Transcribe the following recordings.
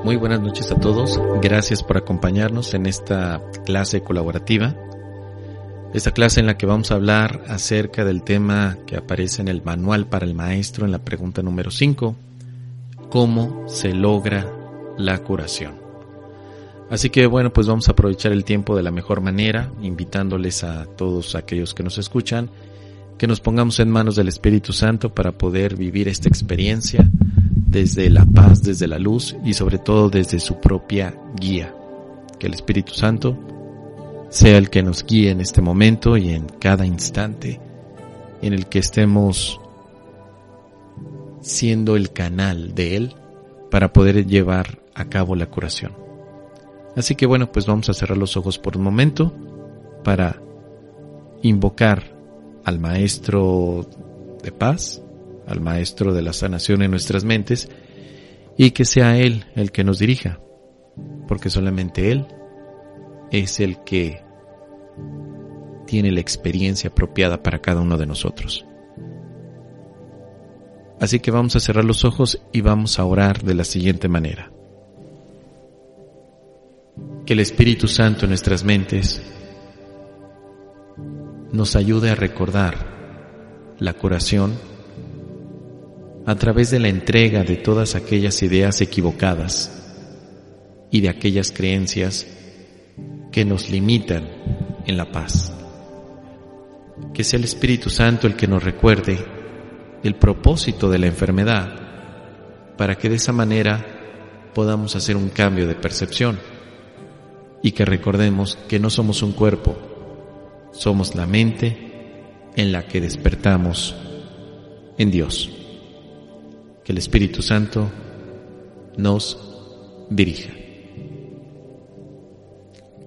Muy buenas noches a todos, gracias por acompañarnos en esta clase colaborativa. Esta clase en la que vamos a hablar acerca del tema que aparece en el manual para el maestro en la pregunta número 5, ¿cómo se logra la curación? Así que bueno, pues vamos a aprovechar el tiempo de la mejor manera, invitándoles a todos aquellos que nos escuchan, que nos pongamos en manos del Espíritu Santo para poder vivir esta experiencia desde la paz, desde la luz y sobre todo desde su propia guía. Que el Espíritu Santo sea el que nos guíe en este momento y en cada instante en el que estemos siendo el canal de Él para poder llevar a cabo la curación. Así que bueno, pues vamos a cerrar los ojos por un momento para invocar al Maestro de Paz, al Maestro de la sanación en nuestras mentes, y que sea Él el que nos dirija, porque solamente Él es el que tiene la experiencia apropiada para cada uno de nosotros. Así que vamos a cerrar los ojos y vamos a orar de la siguiente manera. Que el Espíritu Santo en nuestras mentes nos ayude a recordar la curación a través de la entrega de todas aquellas ideas equivocadas y de aquellas creencias que nos limitan en la paz. Que sea el Espíritu Santo el que nos recuerde el propósito de la enfermedad, para que de esa manera podamos hacer un cambio de percepción y que recordemos que no somos un cuerpo, somos la mente en la que despertamos en Dios. Que el Espíritu Santo nos dirija.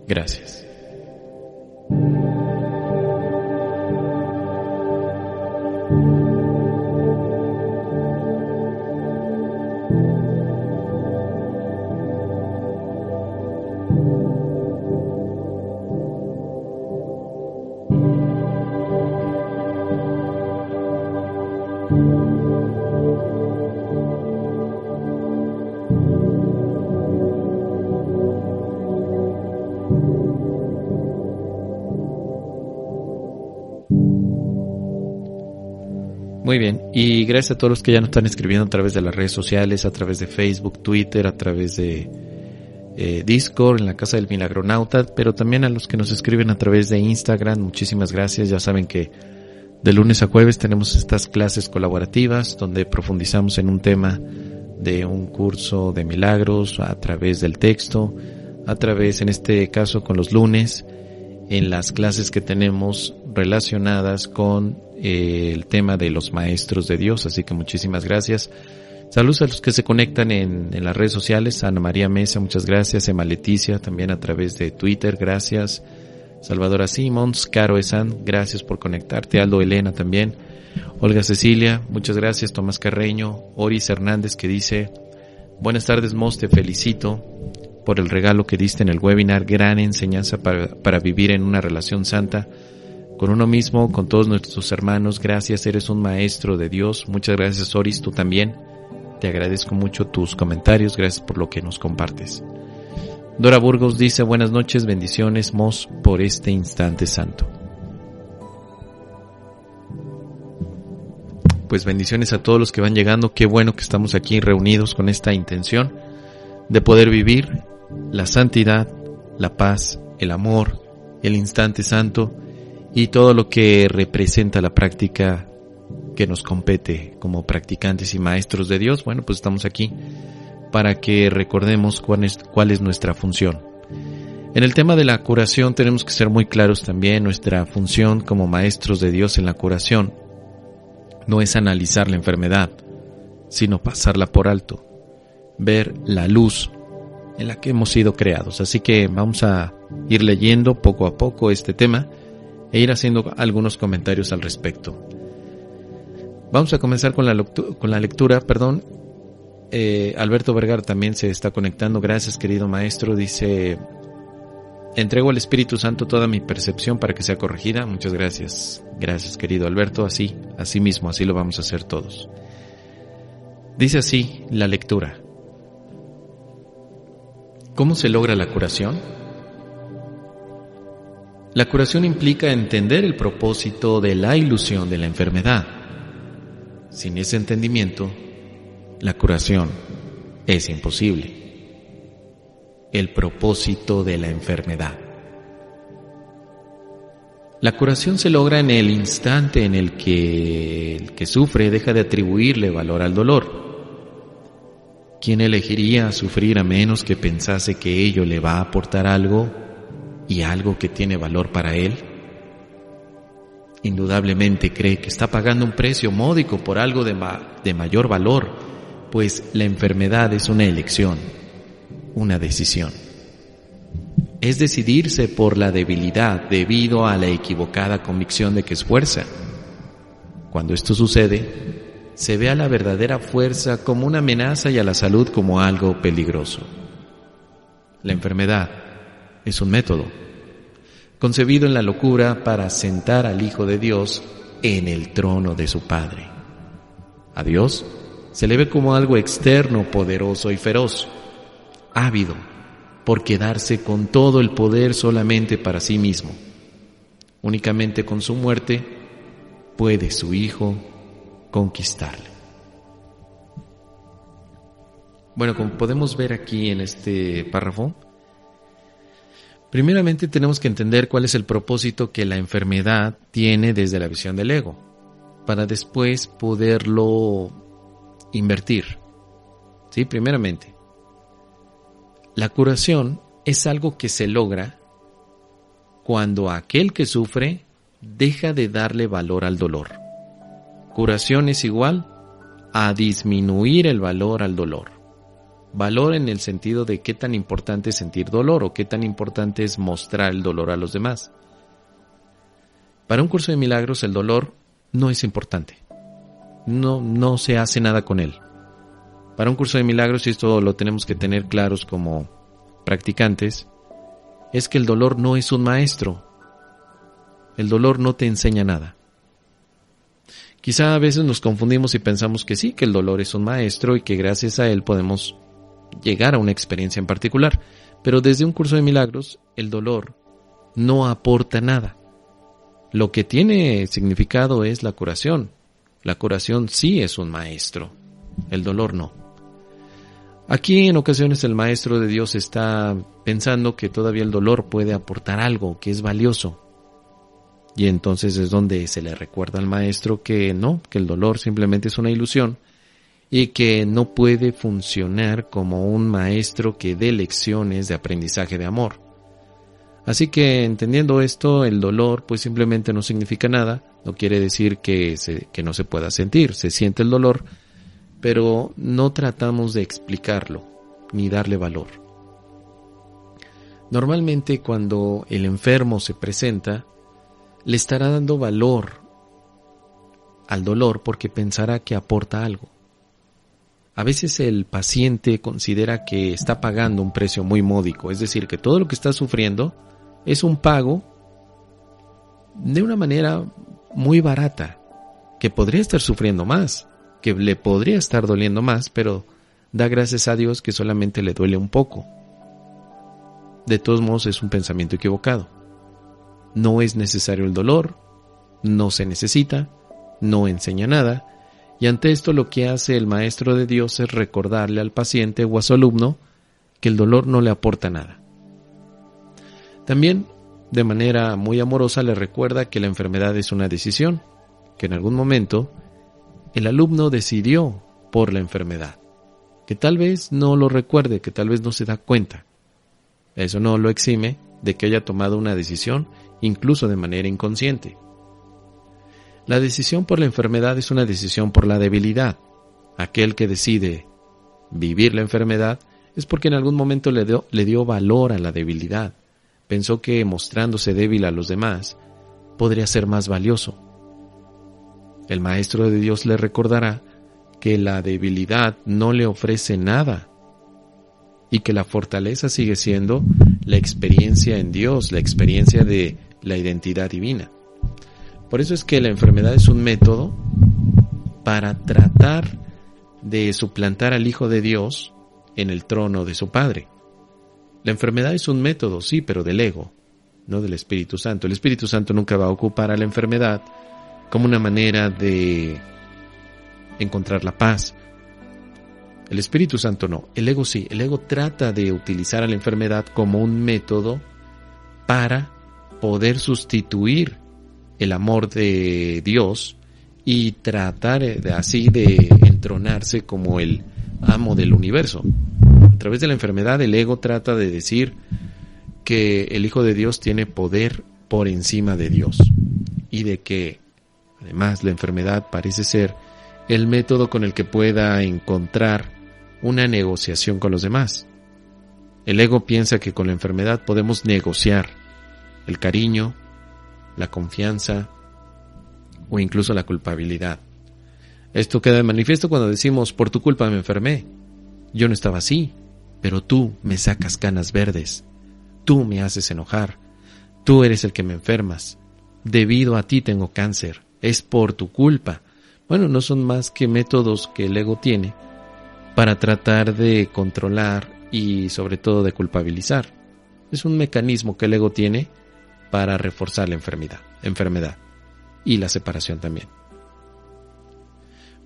Gracias. Muy bien, y gracias a todos los que ya nos están escribiendo a través de las redes sociales, a través de Facebook, Twitter, a través de Discord, en la Casa del Milagronauta, pero también a los que nos escriben a través de Instagram, muchísimas gracias. Ya saben que de lunes a jueves tenemos estas clases colaborativas donde profundizamos en un tema de un curso de milagros a través del texto, a través, en este caso con los lunes, en las clases que tenemos relacionadas con el tema de los maestros de Dios. Así que muchísimas gracias. Saludos a los que se conectan en las redes sociales. Ana María Mesa, muchas gracias. Emma Leticia, también a través de Twitter, gracias. Salvadora Simons, Caro Esan, gracias por conectarte. Aldo Elena también. Olga Cecilia, muchas gracias. Tomás Carreño, Oris Hernández, que dice: buenas tardes, Mos, te felicito por el regalo que diste en el webinar, gran enseñanza para vivir en una relación santa con uno mismo, con todos nuestros hermanos. Gracias, eres un maestro de Dios. Muchas gracias, Oris, tú también. Te agradezco mucho tus comentarios, gracias por lo que nos compartes. Dora Burgos dice: buenas noches, bendiciones, Mos, por este instante santo. Pues bendiciones a todos los que van llegando. Qué bueno que estamos aquí reunidos con esta intención de poder vivir la santidad, la paz, el amor, el instante santo y todo lo que representa la práctica que nos compete como practicantes y maestros de Dios. Bueno, pues estamos aquí para que recordemos cuál es nuestra función. En el tema de la curación tenemos que ser muy claros también. Nuestra función como maestros de Dios en la curación no es analizar la enfermedad, sino pasarla por alto, ver la luz en la que hemos sido creados. Así que vamos a ir leyendo poco a poco este tema e ir haciendo algunos comentarios al respecto. Vamos a comenzar con la lectura. Alberto Vergara también se está conectando. Gracias, querido maestro. Dice: entrego al Espíritu Santo toda mi percepción para que sea corregida. Muchas gracias. Gracias, querido Alberto. Así mismo, así lo vamos a hacer todos. Dice así la lectura. ¿Cómo se logra la curación? La curación implica entender el propósito de la ilusión de la enfermedad. Sin ese entendimiento, la curación es imposible. El propósito de la enfermedad. La curación se logra en el instante en el que sufre deja de atribuirle valor al dolor. ¿Quién elegiría sufrir a menos que pensase que ello le va a aportar algo y algo que tiene valor para él? Indudablemente cree que está pagando un precio módico por algo de mayor valor, pues la enfermedad es una elección, una decisión. Es decidirse por la debilidad debido a la equivocada convicción de que es fuerza. Cuando esto sucede, se ve a la verdadera fuerza como una amenaza y a la salud como algo peligroso. La enfermedad es un método, concebido en la locura para sentar al Hijo de Dios en el trono de su Padre. A Dios se le ve como algo externo, poderoso y feroz, ávido por quedarse con todo el poder solamente para sí mismo. Únicamente con su muerte puede su Hijo conquistarle. Bueno, como podemos ver aquí en este párrafo, primeramente tenemos que entender cuál es el propósito que la enfermedad tiene desde la visión del ego, para después poderlo invertir. ¿Sí? Primeramente, la curación es algo que se logra cuando aquel que sufre deja de darle valor al dolor. Curación es igual a disminuir el valor al dolor. Valor en el sentido de qué tan importante es sentir dolor o qué tan importante es mostrar el dolor a los demás. Para un curso de milagros el dolor no es importante. No se hace nada con él. Para un curso de milagros, y esto lo tenemos que tener claros como practicantes, es que el dolor no es un maestro. El dolor no te enseña nada. Quizá a veces nos confundimos y pensamos que sí, que el dolor es un maestro y que gracias a él podemos llegar a una experiencia en particular. Pero desde un curso de milagros, el dolor no aporta nada. Lo que tiene significado es la curación. La curación sí es un maestro, el dolor no. Aquí en ocasiones el maestro de Dios está pensando que todavía el dolor puede aportar algo que es valioso. Y entonces es donde se le recuerda al maestro que no, que el dolor simplemente es una ilusión y que no puede funcionar como un maestro que dé lecciones de aprendizaje de amor. Así que entendiendo esto, el dolor pues simplemente no significa nada, no quiere decir que no se pueda sentir, se siente el dolor, pero no tratamos de explicarlo ni darle valor. Normalmente cuando el enfermo se presenta, le estará dando valor al dolor porque pensará que aporta algo. A veces el paciente considera que está pagando un precio muy módico, es decir, que todo lo que está sufriendo es un pago de una manera muy barata, que podría estar sufriendo más, que le podría estar doliendo más, pero da gracias a Dios que solamente le duele un poco. De todos modos es un pensamiento equivocado. No es necesario el dolor, no se necesita, no enseña nada, y ante esto lo que hace el maestro de Dios es recordarle al paciente o a su alumno que el dolor no le aporta nada. También, de manera muy amorosa, le recuerda que la enfermedad es una decisión, que en algún momento el alumno decidió por la enfermedad, que tal vez no lo recuerde, que tal vez no se da cuenta. Eso no lo exime de que haya tomado una decisión, incluso de manera inconsciente. La decisión por la enfermedad es una decisión por la debilidad. Aquel que decide vivir la enfermedad es porque en algún momento le dio valor a la debilidad. Pensó que mostrándose débil a los demás podría ser más valioso. El Maestro de Dios le recordará que la debilidad no le ofrece nada y que la fortaleza sigue siendo la experiencia en Dios, la experiencia de la identidad divina. Por eso es que la enfermedad es un método para tratar de suplantar al Hijo de Dios en el trono de su Padre. La enfermedad es un método, sí, pero del ego, no del Espíritu Santo. El Espíritu Santo nunca va a ocupar a la enfermedad como una manera de encontrar la paz. El Espíritu Santo no, el ego sí. El ego trata de utilizar a la enfermedad como un método para poder sustituir el amor de Dios y tratar así de entronarse como el amo del universo. A través de la enfermedad el ego trata de decir que el Hijo de Dios tiene poder por encima de Dios y de que además la enfermedad parece ser el método con el que pueda encontrar una negociación con los demás. El ego piensa que con la enfermedad podemos negociar el cariño, la confianza o incluso la culpabilidad. Esto queda de manifiesto cuando decimos, por tu culpa me enfermé. Yo no estaba así, pero tú me sacas canas verdes. Tú me haces enojar. Tú eres el que me enfermas. Debido a ti tengo cáncer. Es por tu culpa. Bueno, no son más que métodos que el ego tiene para tratar de controlar y sobre todo de culpabilizar. Es un mecanismo que el ego tiene para reforzar la enfermedad y la separación también.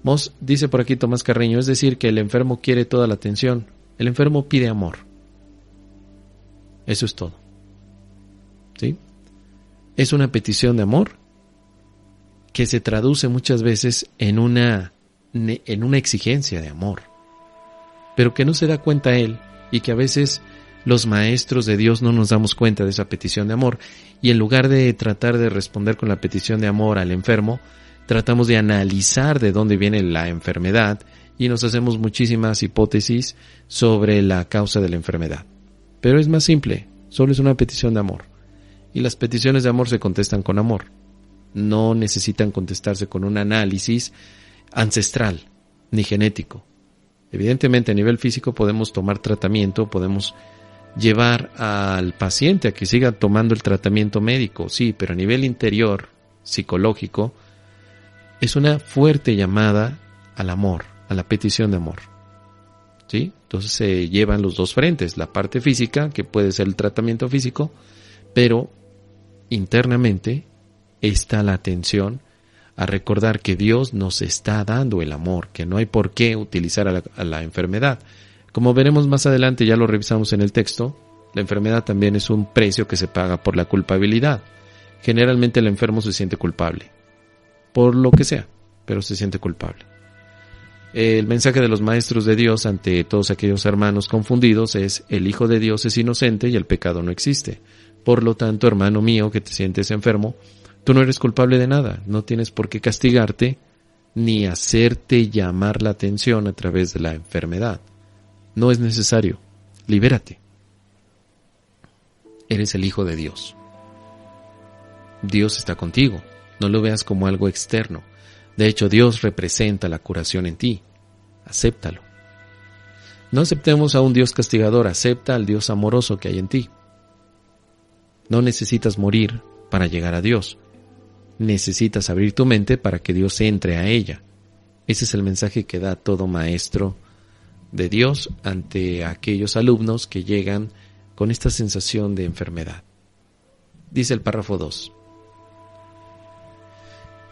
Moss dice por aquí Tomás Carreño, es decir, que el enfermo quiere toda la atención. El enfermo pide amor. Eso es todo. ¿Sí? Es una petición de amor que se traduce muchas veces en una exigencia de amor, pero que no se da cuenta él y que a veces los maestros de Dios no nos damos cuenta de esa petición de amor y en lugar de tratar de responder con la petición de amor al enfermo, tratamos de analizar de dónde viene la enfermedad y nos hacemos muchísimas hipótesis sobre la causa de la enfermedad. Pero es más simple, solo es una petición de amor. Y las peticiones de amor se contestan con amor. No necesitan contestarse con un análisis ancestral ni genético. Evidentemente a nivel físico podemos tomar tratamiento, podemos llevar al paciente a que siga tomando el tratamiento médico, sí, pero a nivel interior, psicológico, es una fuerte llamada al amor, a la petición de amor. ¿Sí? Entonces se llevan los dos frentes, la parte física, que puede ser el tratamiento físico, pero internamente está la atención a recordar que Dios nos está dando el amor, que no hay por qué utilizar a la enfermedad. Como veremos más adelante, ya lo revisamos en el texto, la enfermedad también es un precio que se paga por la culpabilidad. Generalmente el enfermo se siente culpable, por lo que sea, pero se siente culpable. El mensaje de los maestros de Dios ante todos aquellos hermanos confundidos es: el Hijo de Dios es inocente y el pecado no existe. Por lo tanto, hermano mío, que te sientes enfermo, tú no eres culpable de nada, no tienes por qué castigarte ni hacerte llamar la atención a través de la enfermedad. No es necesario, libérate. Eres el Hijo de Dios. Dios está contigo, no lo veas como algo externo. De hecho, Dios representa la curación en ti. Acéptalo. No aceptemos a un Dios castigador, acepta al Dios amoroso que hay en ti. No necesitas morir para llegar a Dios. Necesitas abrir tu mente para que Dios entre a ella. Ese es el mensaje que da todo maestro de Dios ante aquellos alumnos que llegan con esta sensación de enfermedad. Dice el párrafo 2.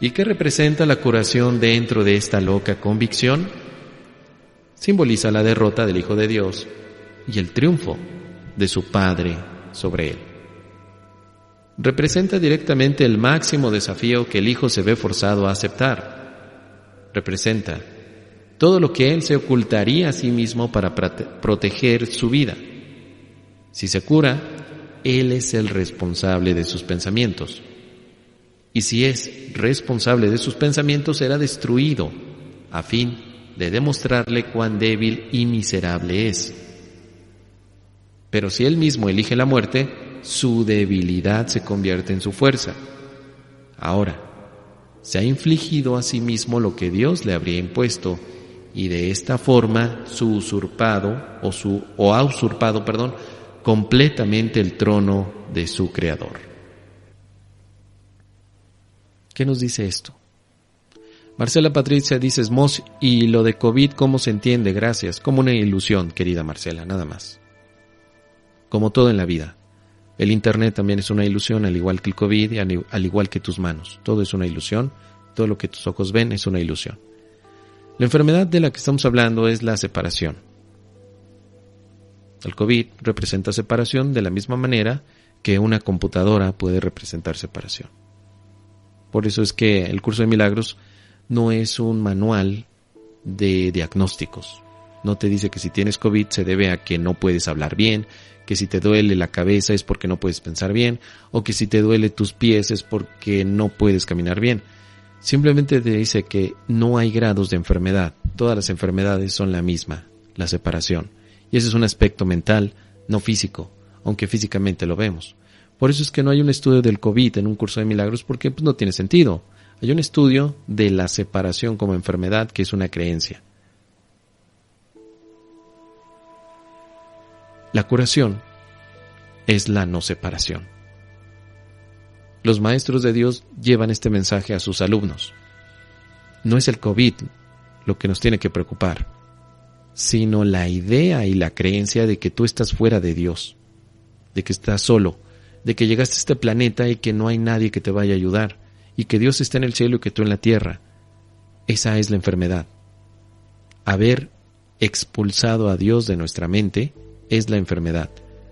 ¿Y qué representa la curación dentro de esta loca convicción? Simboliza la derrota del Hijo de Dios y el triunfo de su Padre sobre él. Representa directamente el máximo desafío que el Hijo se ve forzado a aceptar. Representa todo lo que él se ocultaría a sí mismo para proteger su vida. Si se cura, él es el responsable de sus pensamientos. Y si es responsable de sus pensamientos, será destruido, a fin de demostrarle cuán débil y miserable es. Pero si él mismo elige la muerte, su debilidad se convierte en su fuerza. Ahora, se ha infligido a sí mismo lo que Dios le habría impuesto, y de esta forma ha usurpado completamente el trono de su Creador. ¿Qué nos dice esto? Marcela Patricia dice, Mos, y lo de COVID, ¿cómo se entiende? Gracias. Como una ilusión, querida Marcela, nada más. Como todo en la vida. El Internet también es una ilusión, al igual que el COVID y al igual que tus manos. Todo es una ilusión. Todo lo que tus ojos ven es una ilusión. La enfermedad de la que estamos hablando es la separación. El COVID representa separación de la misma manera que una computadora puede representar separación. Por eso es que el curso de milagros no es un manual de diagnósticos. No te dice que si tienes COVID se debe a que no puedes hablar bien, que si te duele la cabeza es porque no puedes pensar bien, o que si te duele tus pies es porque no puedes caminar bien. Simplemente te dice que no hay grados de enfermedad. Todas las enfermedades son la misma, la separación. Y ese es un aspecto mental, no físico, aunque físicamente lo vemos. Por eso es que no hay un estudio del COVID en un curso de milagros, porque pues, no tiene sentido. Hay un estudio de la separación como enfermedad, que es una creencia. La curación es la no separación. Los maestros de Dios llevan este mensaje a sus alumnos. No es el COVID lo que nos tiene que preocupar, sino la idea y la creencia de que tú estás fuera de Dios, de que estás solo, de que llegaste a este planeta y que no hay nadie que te vaya a ayudar, y que Dios está en el cielo y que tú en la tierra. Esa es la enfermedad. Haber expulsado a Dios de nuestra mente es la enfermedad,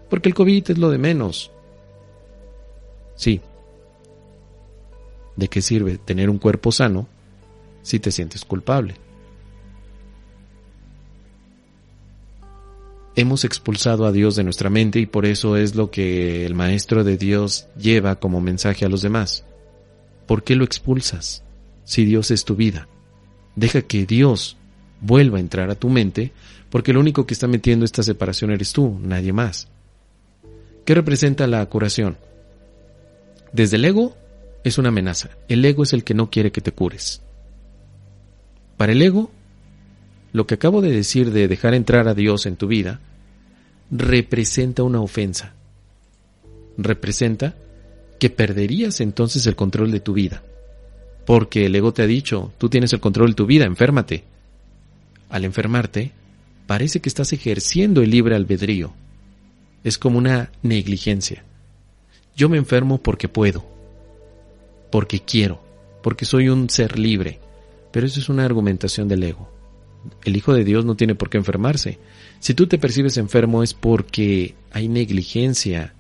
porque el COVID es lo de menos. Sí. ¿De qué sirve tener un cuerpo sano si te sientes culpable? Hemos expulsado a Dios de nuestra mente y por eso es lo que el Maestro de Dios lleva como mensaje a los demás. ¿Por qué lo expulsas si Dios es tu vida? Deja que Dios vuelva a entrar a tu mente, porque lo único que está metiendo esta separación eres tú, nadie más. ¿Qué representa la curación? Desde el ego es una amenaza. El ego es el que no quiere que te cures. Para el ego, lo que acabo de decir de dejar entrar a Dios en tu vida representa una ofensa. Representa que perderías entonces el control de tu vida. Porque el ego te ha dicho, tú tienes el control de tu vida, enférmate. Al enfermarte, parece que estás ejerciendo el libre albedrío. Es como una negligencia. Yo me enfermo porque puedo, porque quiero, porque soy un ser libre. Pero eso es una argumentación del ego. El Hijo de Dios no tiene por qué enfermarse. Si tú te percibes enfermo es porque hay negligencia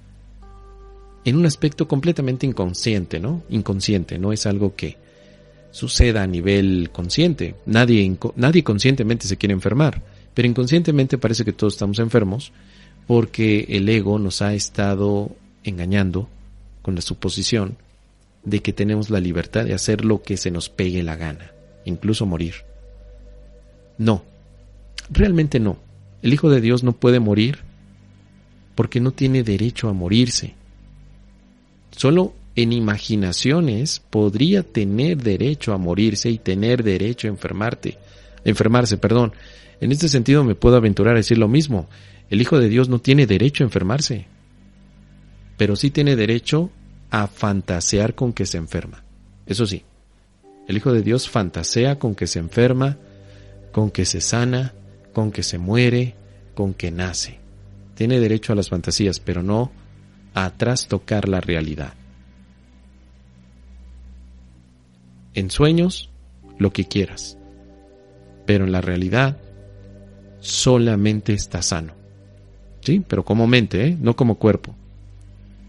en un aspecto completamente inconsciente, ¿no? Inconsciente, no es algo que suceda a nivel consciente. Nadie conscientemente se quiere enfermar, pero inconscientemente parece que todos estamos enfermos porque el ego nos ha estado engañando con la suposición de que tenemos la libertad de hacer lo que se nos pegue la gana, incluso morir. No, realmente no. El Hijo de Dios no puede morir porque no tiene derecho a morirse. Solo en imaginaciones podría tener derecho a morirse y tener derecho a enfermarse. En este sentido me puedo aventurar a decir lo mismo. El Hijo de Dios no tiene derecho a enfermarse, pero sí tiene derecho a fantasear con que se enferma. Eso sí, el Hijo de Dios fantasea con que se enferma, con que se sana, con que se muere, con que nace. Tiene derecho a las fantasías, pero no a trastocar la realidad. En sueños, lo que quieras, pero en la realidad solamente está sano. Sí, pero como mente, no como cuerpo.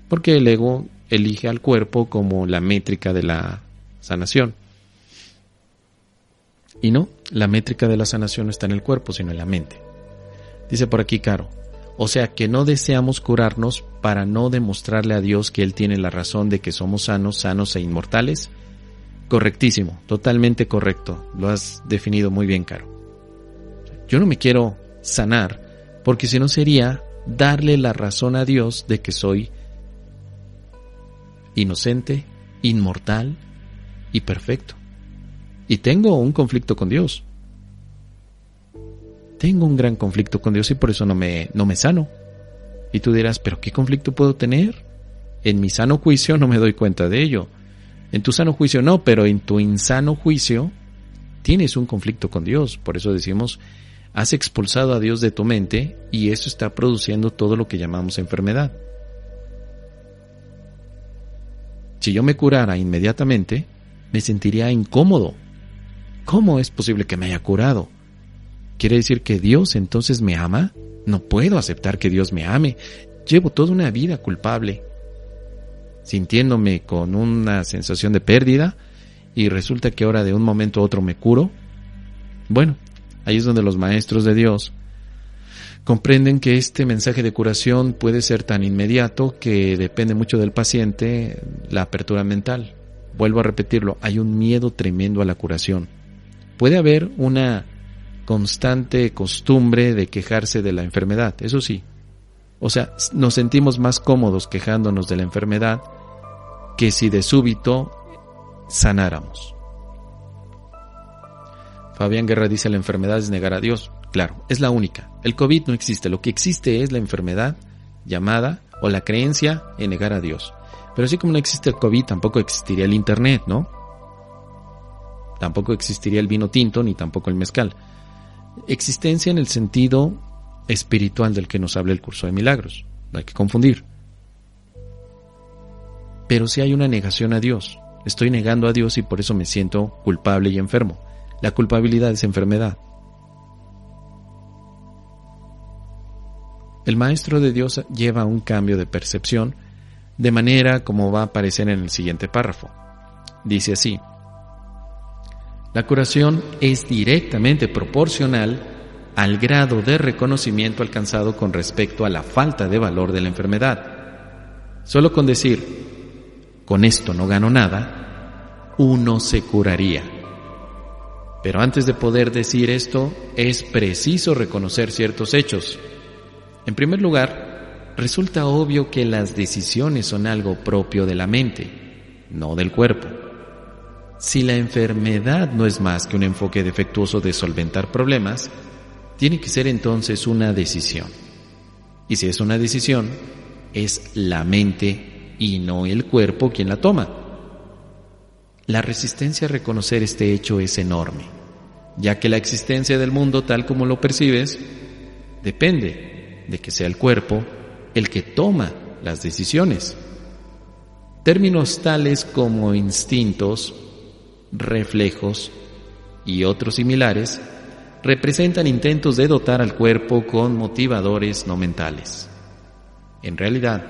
Porque el ego elige al cuerpo como la métrica de la sanación. Y no, la métrica de la sanación no está en el cuerpo, sino en la mente. Dice por aquí Caro, o sea que no deseamos curarnos para no demostrarle a Dios que Él tiene la razón de que somos sanos e inmortales. Correctísimo, totalmente correcto, lo has definido muy bien, Caro. Yo no me quiero sanar, porque si no sería darle la razón a Dios de que soy inocente, inmortal y perfecto. Y tengo un conflicto con Dios. Tengo un gran conflicto con Dios y por eso no me sano. Y tú dirás, ¿pero qué conflicto puedo tener? En mi sano juicio no me doy cuenta de ello. En tu sano juicio no, pero en tu insano juicio tienes un conflicto con Dios. Por eso decimos, has expulsado a Dios de tu mente y eso está produciendo todo lo que llamamos enfermedad. Si yo me curara inmediatamente, me sentiría incómodo. ¿Cómo es posible que me haya curado? ¿Quiere decir que Dios entonces me ama? No puedo aceptar que Dios me ame. Llevo toda una vida culpable, sintiéndome con una sensación de pérdida, y resulta que ahora de un momento a otro me curo. Bueno, ahí es donde los maestros de Dios comprenden que este mensaje de curación puede ser tan inmediato que depende mucho del paciente la apertura mental. Vuelvo a repetirlo, hay un miedo tremendo a la curación. Puede haber una constante costumbre de quejarse de la enfermedad, eso sí. O sea, nos sentimos más cómodos quejándonos de la enfermedad que si de súbito sanáramos. Fabián Guerra dice, la enfermedad es negar a Dios. Claro, es la única. El COVID no existe. Lo que existe es la enfermedad llamada o la creencia en negar a Dios. Pero así como no existe el COVID, tampoco existiría el Internet, ¿no? Tampoco existiría el vino tinto ni tampoco el mezcal. Existencia en el sentido espiritual del que nos habla el curso de milagros. No hay que confundir. Pero sí hay una negación a Dios. Estoy negando a Dios y por eso me siento culpable y enfermo. La culpabilidad es enfermedad. El Maestro de Dios lleva un cambio de percepción de manera como va a aparecer en el siguiente párrafo. Dice así: la curación es directamente proporcional al grado de reconocimiento alcanzado con respecto a la falta de valor de la enfermedad. Solo con decir, con esto no gano nada, uno se curaría. Pero antes de poder decir esto, es preciso reconocer ciertos hechos. En primer lugar, resulta obvio que las decisiones son algo propio de la mente, no del cuerpo. Si la enfermedad no es más que un enfoque defectuoso de solventar problemas, tiene que ser entonces una decisión. Y si es una decisión, es la mente y no el cuerpo quien la toma. La resistencia a reconocer este hecho es enorme, ya que la existencia del mundo tal como lo percibes depende de que sea el cuerpo el que toma las decisiones. Términos tales como instintos, reflejos y otros similares representan intentos de dotar al cuerpo con motivadores no mentales. En realidad,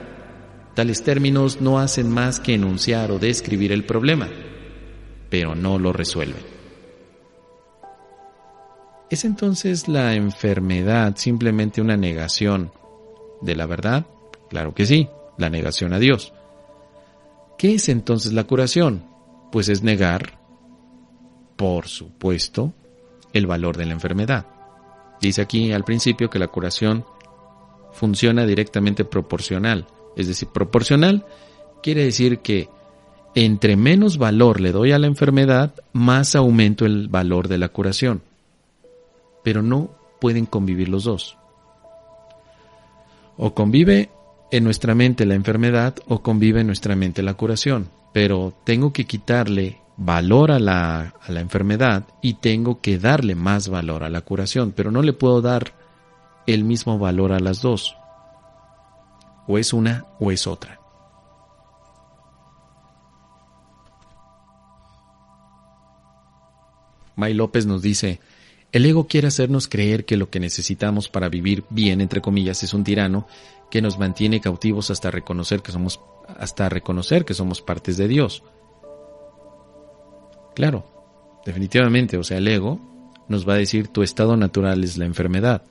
tales términos no hacen más que enunciar o describir el problema, pero no lo resuelven. ¿Es entonces la enfermedad simplemente una negación de la verdad? Claro que sí, la negación a Dios. ¿Qué es entonces la curación? Pues es negar, por supuesto, el valor de la enfermedad. Dice aquí al principio que la curación funciona directamente proporcional. Es decir, proporcional quiere decir que entre menos valor le doy a la enfermedad, más aumento el valor de la curación. Pero no pueden convivir los dos. O convive en nuestra mente la enfermedad o convive en nuestra mente la curación. Pero tengo que quitarle valor a la enfermedad y tengo que darle más valor a la curación. Pero no le puedo dar el mismo valor a las dos. O es una o es otra. May López nos dice: el ego quiere hacernos creer que lo que necesitamos para vivir bien, entre comillas, es un tirano que nos mantiene cautivos hasta reconocer que somos partes de Dios. Claro, definitivamente, o sea, el ego nos va a decir tu estado natural es la enfermedad,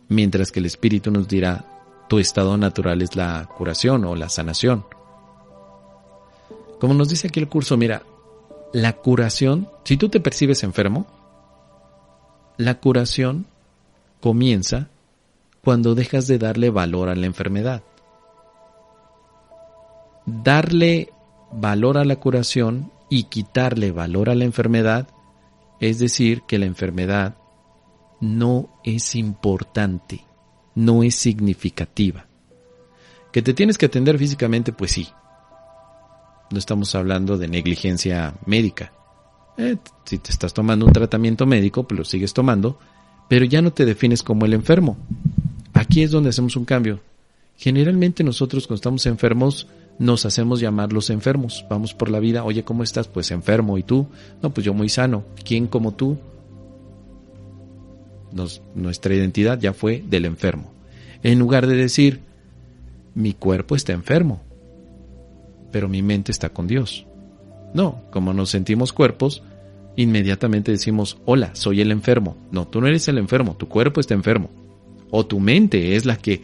mientras que el espíritu nos dirá tu estado natural es la curación o la sanación. Como nos dice aquí el curso, mira, la curación, si tú te percibes enfermo, la curación comienza cuando dejas de darle valor a la enfermedad. Darle valor a la curación y quitarle valor a la enfermedad es decir que la enfermedad no es importante, no es significativa. ¿Que te tienes que atender físicamente? Pues sí. No estamos hablando de negligencia médica. Si te estás tomando un tratamiento médico, pues lo sigues tomando, pero ya no te defines como el enfermo. Aquí es donde hacemos un cambio. Generalmente nosotros cuando estamos enfermos nos hacemos llamar los enfermos. Vamos por la vida, oye, ¿cómo estás? Pues enfermo. ¿Y tú? No, pues yo muy sano. ¿Quién como tú? Nuestra identidad ya fue del enfermo. En lugar de decir, mi cuerpo está enfermo, pero mi mente está con Dios. No, como nos sentimos cuerpos, inmediatamente decimos, hola, soy el enfermo. No, tú no eres el enfermo, tu cuerpo está enfermo. O tu mente es la que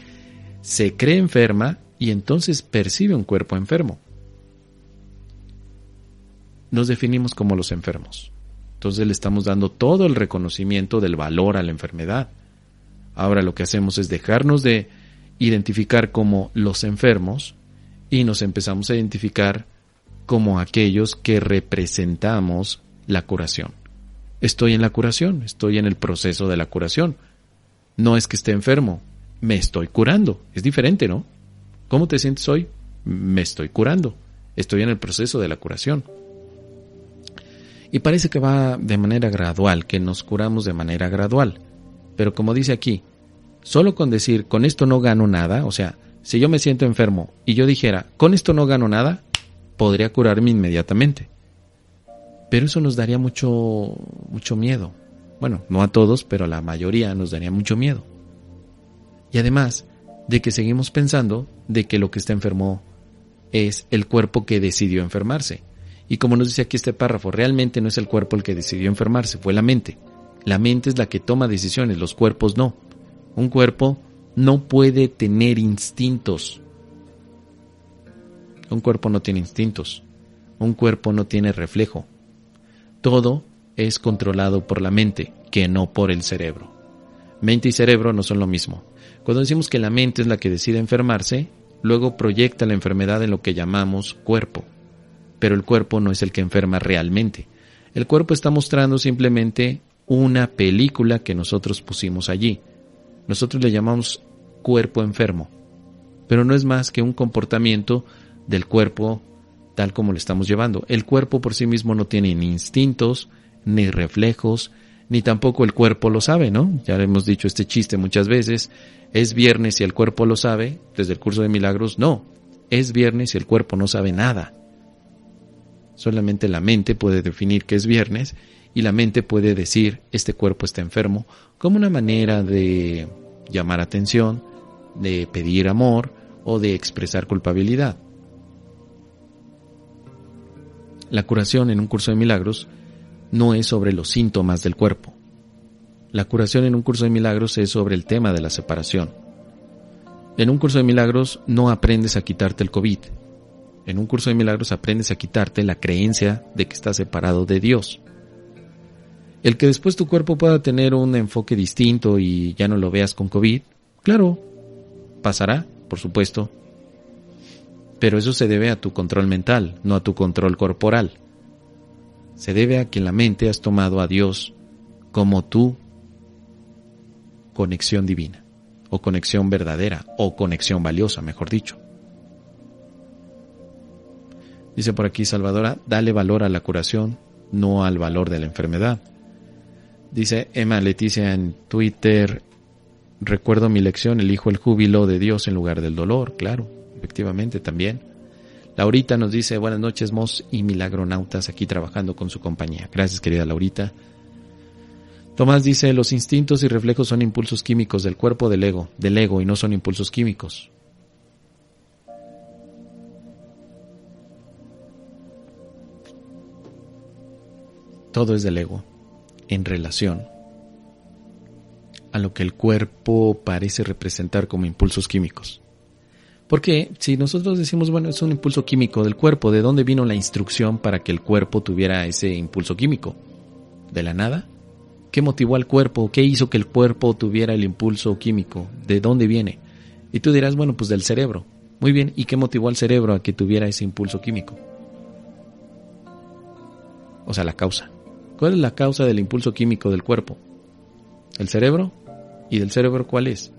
se cree enferma y entonces percibe un cuerpo enfermo. Nos definimos como los enfermos. Entonces le estamos dando todo el reconocimiento del valor a la enfermedad. Ahora lo que hacemos es dejarnos de identificar como los enfermos y nos empezamos a identificar como aquellos que representamos la curación. Estoy en la curación, estoy en el proceso de la curación. No es que esté enfermo, me estoy curando. Es diferente, ¿no? ¿Cómo te sientes hoy? Me estoy curando. Estoy en el proceso de la curación. Y parece que va de manera gradual, que nos curamos de manera gradual. Pero como dice aquí, solo con decir, con esto no gano nada, o sea, si yo me siento enfermo y yo dijera, con esto no gano nada, podría curarme inmediatamente. Pero eso nos daría mucho miedo. Bueno, no a todos, pero a la mayoría nos daría mucho miedo. Y además de que seguimos pensando de que lo que está enfermo es el cuerpo que decidió enfermarse. Y como nos dice aquí este párrafo, realmente no es el cuerpo el que decidió enfermarse, fue la mente. La mente es la que toma decisiones, los cuerpos no. Un cuerpo no puede tener instintos. Un cuerpo no tiene instintos. Un cuerpo no tiene reflejo. Todo es controlado por la mente, que no por el cerebro. Mente y cerebro no son lo mismo. Cuando decimos que la mente es la que decide enfermarse, luego proyecta la enfermedad en lo que llamamos cuerpo. Pero el cuerpo no es el que enferma realmente. El cuerpo está mostrando simplemente una película que nosotros pusimos allí. Nosotros le llamamos cuerpo enfermo, pero no es más que un comportamiento del cuerpo tal como lo estamos llevando. El cuerpo por sí mismo no tiene ni instintos, ni reflejos, ni tampoco el cuerpo lo sabe, ¿no? Ya hemos dicho este chiste muchas veces. Es viernes y el cuerpo lo sabe. Desde el curso de milagros, no. Es viernes y el cuerpo no sabe nada. Solamente la mente puede definir que es viernes y la mente puede decir, este cuerpo está enfermo, como una manera de llamar atención, de pedir amor o de expresar culpabilidad. La curación en un curso de milagros no es sobre los síntomas del cuerpo. La curación en un curso de milagros es sobre el tema de la separación. En un curso de milagros no aprendes a quitarte el COVID. En un curso de milagros aprendes a quitarte la creencia de que estás separado de Dios. El que después tu cuerpo pueda tener un enfoque distinto y ya no lo veas con COVID, claro, pasará, por supuesto. Pero eso se debe a tu control mental, no a tu control corporal. Se debe a que en la mente has tomado a Dios como tu conexión divina, o conexión verdadera, o conexión valiosa, mejor dicho. Dice por aquí Salvadora, dale valor a la curación, no al valor de la enfermedad. Dice Emma Leticia en Twitter, recuerdo mi lección, elijo el júbilo de Dios en lugar del dolor. Claro, efectivamente también. Laurita nos dice, buenas noches Mos y milagronautas, aquí trabajando con su compañía. Gracias querida Laurita. Tomás dice, los instintos y reflejos son impulsos químicos del cuerpo del ego y no son impulsos químicos. Todo es del ego en relación a lo que el cuerpo parece representar como impulsos químicos. Porque si nosotros decimos, bueno, es un impulso químico del cuerpo, ¿de dónde vino la instrucción para que el cuerpo tuviera ese impulso químico? ¿De la nada? ¿Qué motivó al cuerpo? ¿Qué hizo que el cuerpo tuviera el impulso químico? ¿De dónde viene? Y tú dirás, bueno, pues del cerebro. Muy bien, ¿y qué motivó al cerebro a que tuviera ese impulso químico? O sea, la causa. ¿Cuál es la causa del impulso químico del cuerpo? ¿El cerebro? ¿Y del cerebro cuál es?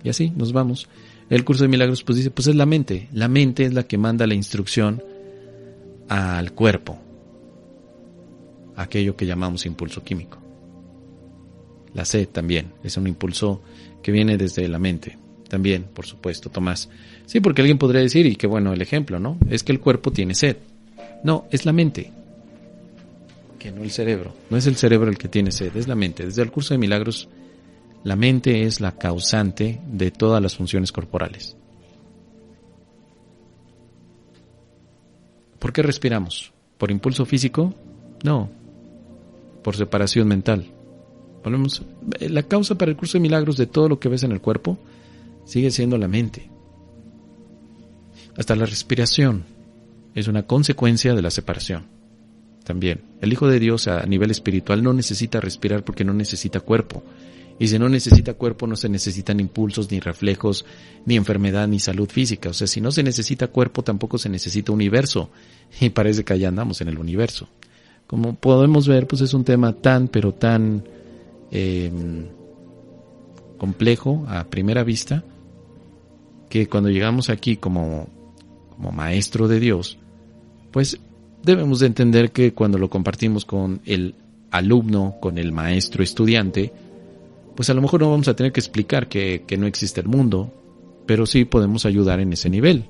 Y así nos vamos. El curso de milagros pues dice, pues es la mente. La mente es la que manda la instrucción al cuerpo. aquello que llamamos impulso químico. La sed también es un impulso que viene desde la mente. También, por supuesto, Tomás. Sí, porque alguien podría decir, y qué bueno el ejemplo, ¿no? Es que el cuerpo tiene sed. No, es la mente. Que no el cerebro. No es el cerebro el que tiene sed, es la mente. Desde el curso de milagros, la mente es la causante de todas las funciones corporales. ¿Por qué respiramos? ¿Por impulso físico? No. Por separación mental. Volvemos. La causa para el curso de milagros de todo lo que ves en el cuerpo sigue siendo la mente. Hasta la respiración es una consecuencia de la separación. También, el Hijo de Dios a nivel espiritual no necesita respirar porque no necesita cuerpo. Y si no necesita cuerpo, no se necesitan impulsos, ni reflejos, ni enfermedad, ni salud física. O sea, si no se necesita cuerpo, tampoco se necesita universo. Y parece que allá andamos en el universo. Como podemos ver, pues es un tema tan, pero tan complejo a primera vista, que cuando llegamos aquí como maestro de Dios, pues debemos de entender que cuando lo compartimos con el alumno, con el maestro estudiante, pues a lo mejor no vamos a tener que explicar que no existe el mundo, pero sí podemos ayudar en ese nivel,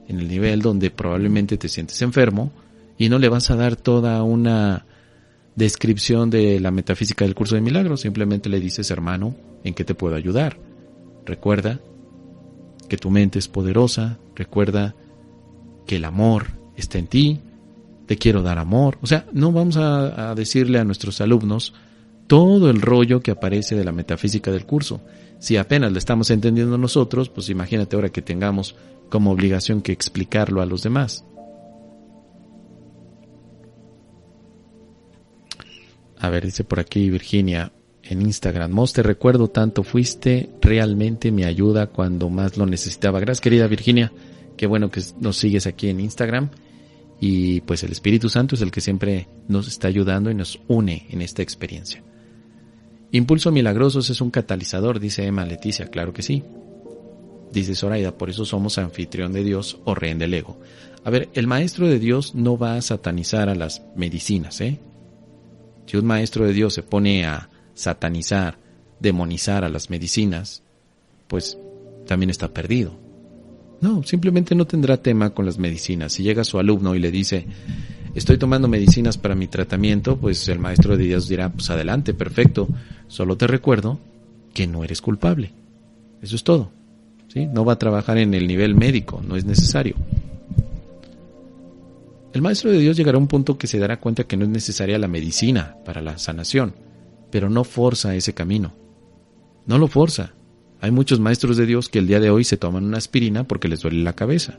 en el nivel donde probablemente te sientes enfermo y no le vas a dar toda una descripción de la metafísica del curso de milagros, simplemente le dices, hermano, ¿en qué te puedo ayudar? Recuerda que tu mente es poderosa, recuerda que el amor está en ti, te quiero dar amor. O sea, no vamos a decirle a nuestros alumnos todo el rollo que aparece de la metafísica del curso. Si apenas le estamos entendiendo nosotros, pues imagínate ahora que tengamos como obligación que explicarlo a los demás. A ver, dice por aquí Virginia en Instagram: Mos, te recuerdo tanto, fuiste realmente mi ayuda cuando más lo necesitaba. Gracias, querida Virginia, qué bueno que nos sigues aquí en Instagram. Y pues el Espíritu Santo es el que siempre nos está ayudando y nos une en esta experiencia. Impulso milagrosos es un catalizador, dice Emma Leticia. Claro que sí. Dice Zoraida, por eso somos anfitrión de Dios o rehén del ego. A ver, el maestro de Dios no va a satanizar a las medicinas, ¿eh? Si un maestro de Dios se pone a satanizar, demonizar a las medicinas, pues también está perdido. No, simplemente no tendrá tema con las medicinas. Si llega su alumno y le dice, estoy tomando medicinas para mi tratamiento, pues el maestro de Dios dirá, pues adelante, perfecto. Solo te recuerdo que no eres culpable. Eso es todo. ¿Sí? No va a trabajar en el nivel médico, no es necesario. El maestro de Dios llegará a un punto que se dará cuenta que no es necesaria la medicina para la sanación, pero no forza ese camino. No lo forza. Hay muchos maestros de Dios que el día de hoy se toman una aspirina porque les duele la cabeza.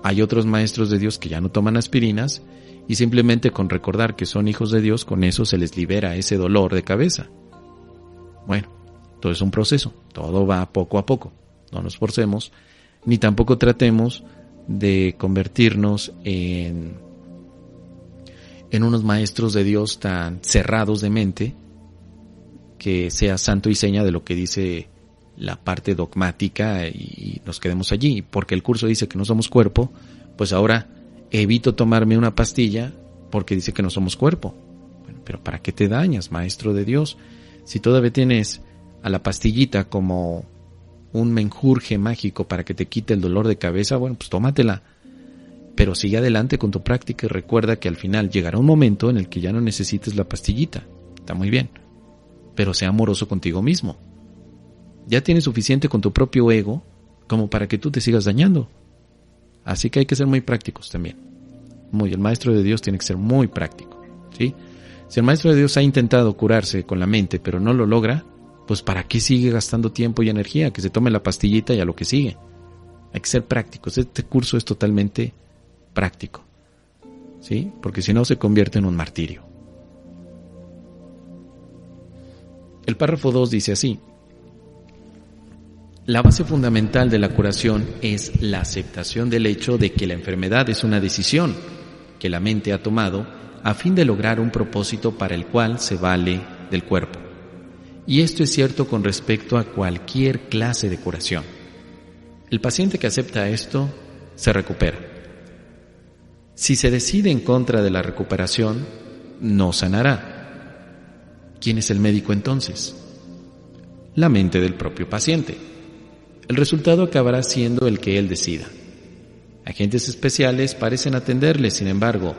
Hay otros maestros de Dios que ya no toman aspirinas y simplemente con recordar que son hijos de Dios, con eso se les libera ese dolor de cabeza. Bueno, todo es un proceso, todo va poco a poco. No nos forcemos, ni tampoco tratemos de convertirnos en unos maestros de Dios tan cerrados de mente que sea santo y seña de lo que dice la parte dogmática y nos quedemos allí. Porque el curso dice que no somos cuerpo, pues ahora evito tomarme una pastilla porque dice que no somos cuerpo. Bueno, pero ¿para qué te dañas, maestro de Dios? Si todavía tienes a la pastillita como un menjurje mágico para que te quite el dolor de cabeza, bueno, pues tómatela. Pero sigue adelante con tu práctica y recuerda que al final llegará un momento en el que ya no necesites la pastillita. Está muy bien. Pero sea amoroso contigo mismo. Ya tienes suficiente con tu propio ego como para que tú te sigas dañando. Así que hay que ser muy prácticos también. El maestro de Dios tiene que ser muy práctico, ¿sí? Si el maestro de Dios ha intentado curarse con la mente pero no lo logra, pues ¿para qué sigue gastando tiempo y energía? Que se tome la pastillita y a lo que sigue. Hay que ser prácticos. Este curso es totalmente práctico, ¿sí? Porque si no se convierte en un martirio. El párrafo 2 dice así: la base fundamental de la curación es la aceptación del hecho de que la enfermedad es una decisión que la mente ha tomado a fin de lograr un propósito para el cual se vale del cuerpo. Y esto es cierto con respecto a cualquier clase de curación. El paciente que acepta esto se recupera. Si se decide en contra de la recuperación, no sanará. ¿Quién es el médico entonces? La mente del propio paciente. El resultado acabará siendo el que él decida. Agentes especiales parecen atenderle, sin embargo,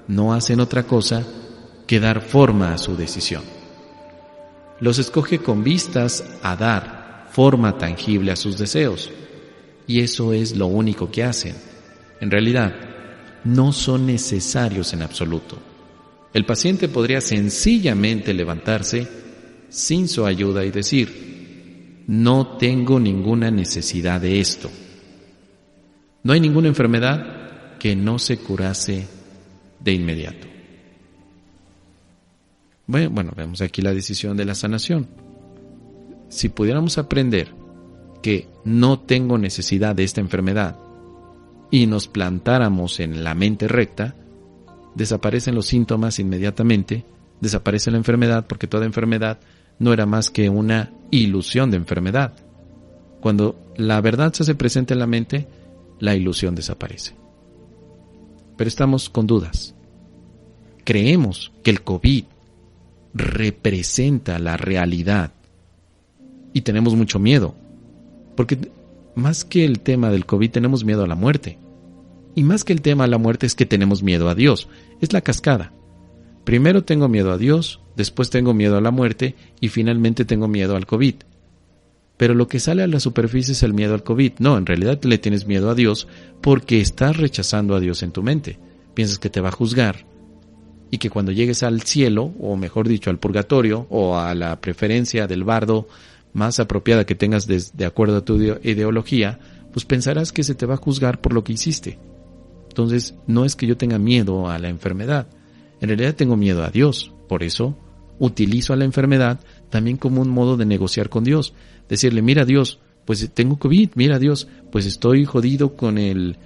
no hacen otra cosa que dar forma a su decisión. Los escoge con vistas a dar forma tangible a sus deseos, y eso es lo único que hacen. En realidad, no son necesarios en absoluto. El paciente podría sencillamente levantarse sin su ayuda y decir: no tengo ninguna necesidad de esto. No hay ninguna enfermedad que no se curase de inmediato. Bueno, vemos aquí la decisión de la sanación. Si pudiéramos aprender que no tengo necesidad de esta enfermedad y nos plantáramos en la mente recta, desaparecen los síntomas inmediatamente, desaparece la enfermedad, porque toda enfermedad no era más que una ilusión de enfermedad. Cuando la verdad se hace presente en la mente, la ilusión desaparece. Pero estamos con dudas. Creemos que el COVID representa la realidad y tenemos mucho miedo, porque más que el tema del COVID tenemos miedo a la muerte, y más que el tema a la muerte es que tenemos miedo a Dios. Es la cascada. Primero tengo miedo a Dios, después tengo miedo a la muerte y finalmente tengo miedo al COVID. Pero lo que sale a la superficie es el miedo al COVID. No, en realidad le tienes miedo a Dios porque estás rechazando a Dios en tu mente. Piensas que te va a juzgar y que cuando llegues al cielo, o mejor dicho, al purgatorio, o a la preferencia del bardo más apropiada que tengas de acuerdo a tu ideología, pues pensarás que se te va a juzgar por lo que hiciste. Entonces, no es que yo tenga miedo a la enfermedad. En realidad tengo miedo a Dios. Por eso, utilizo a la enfermedad también como un modo de negociar con Dios. Decirle: mira Dios, pues tengo COVID, mira Dios, pues estoy jodido con el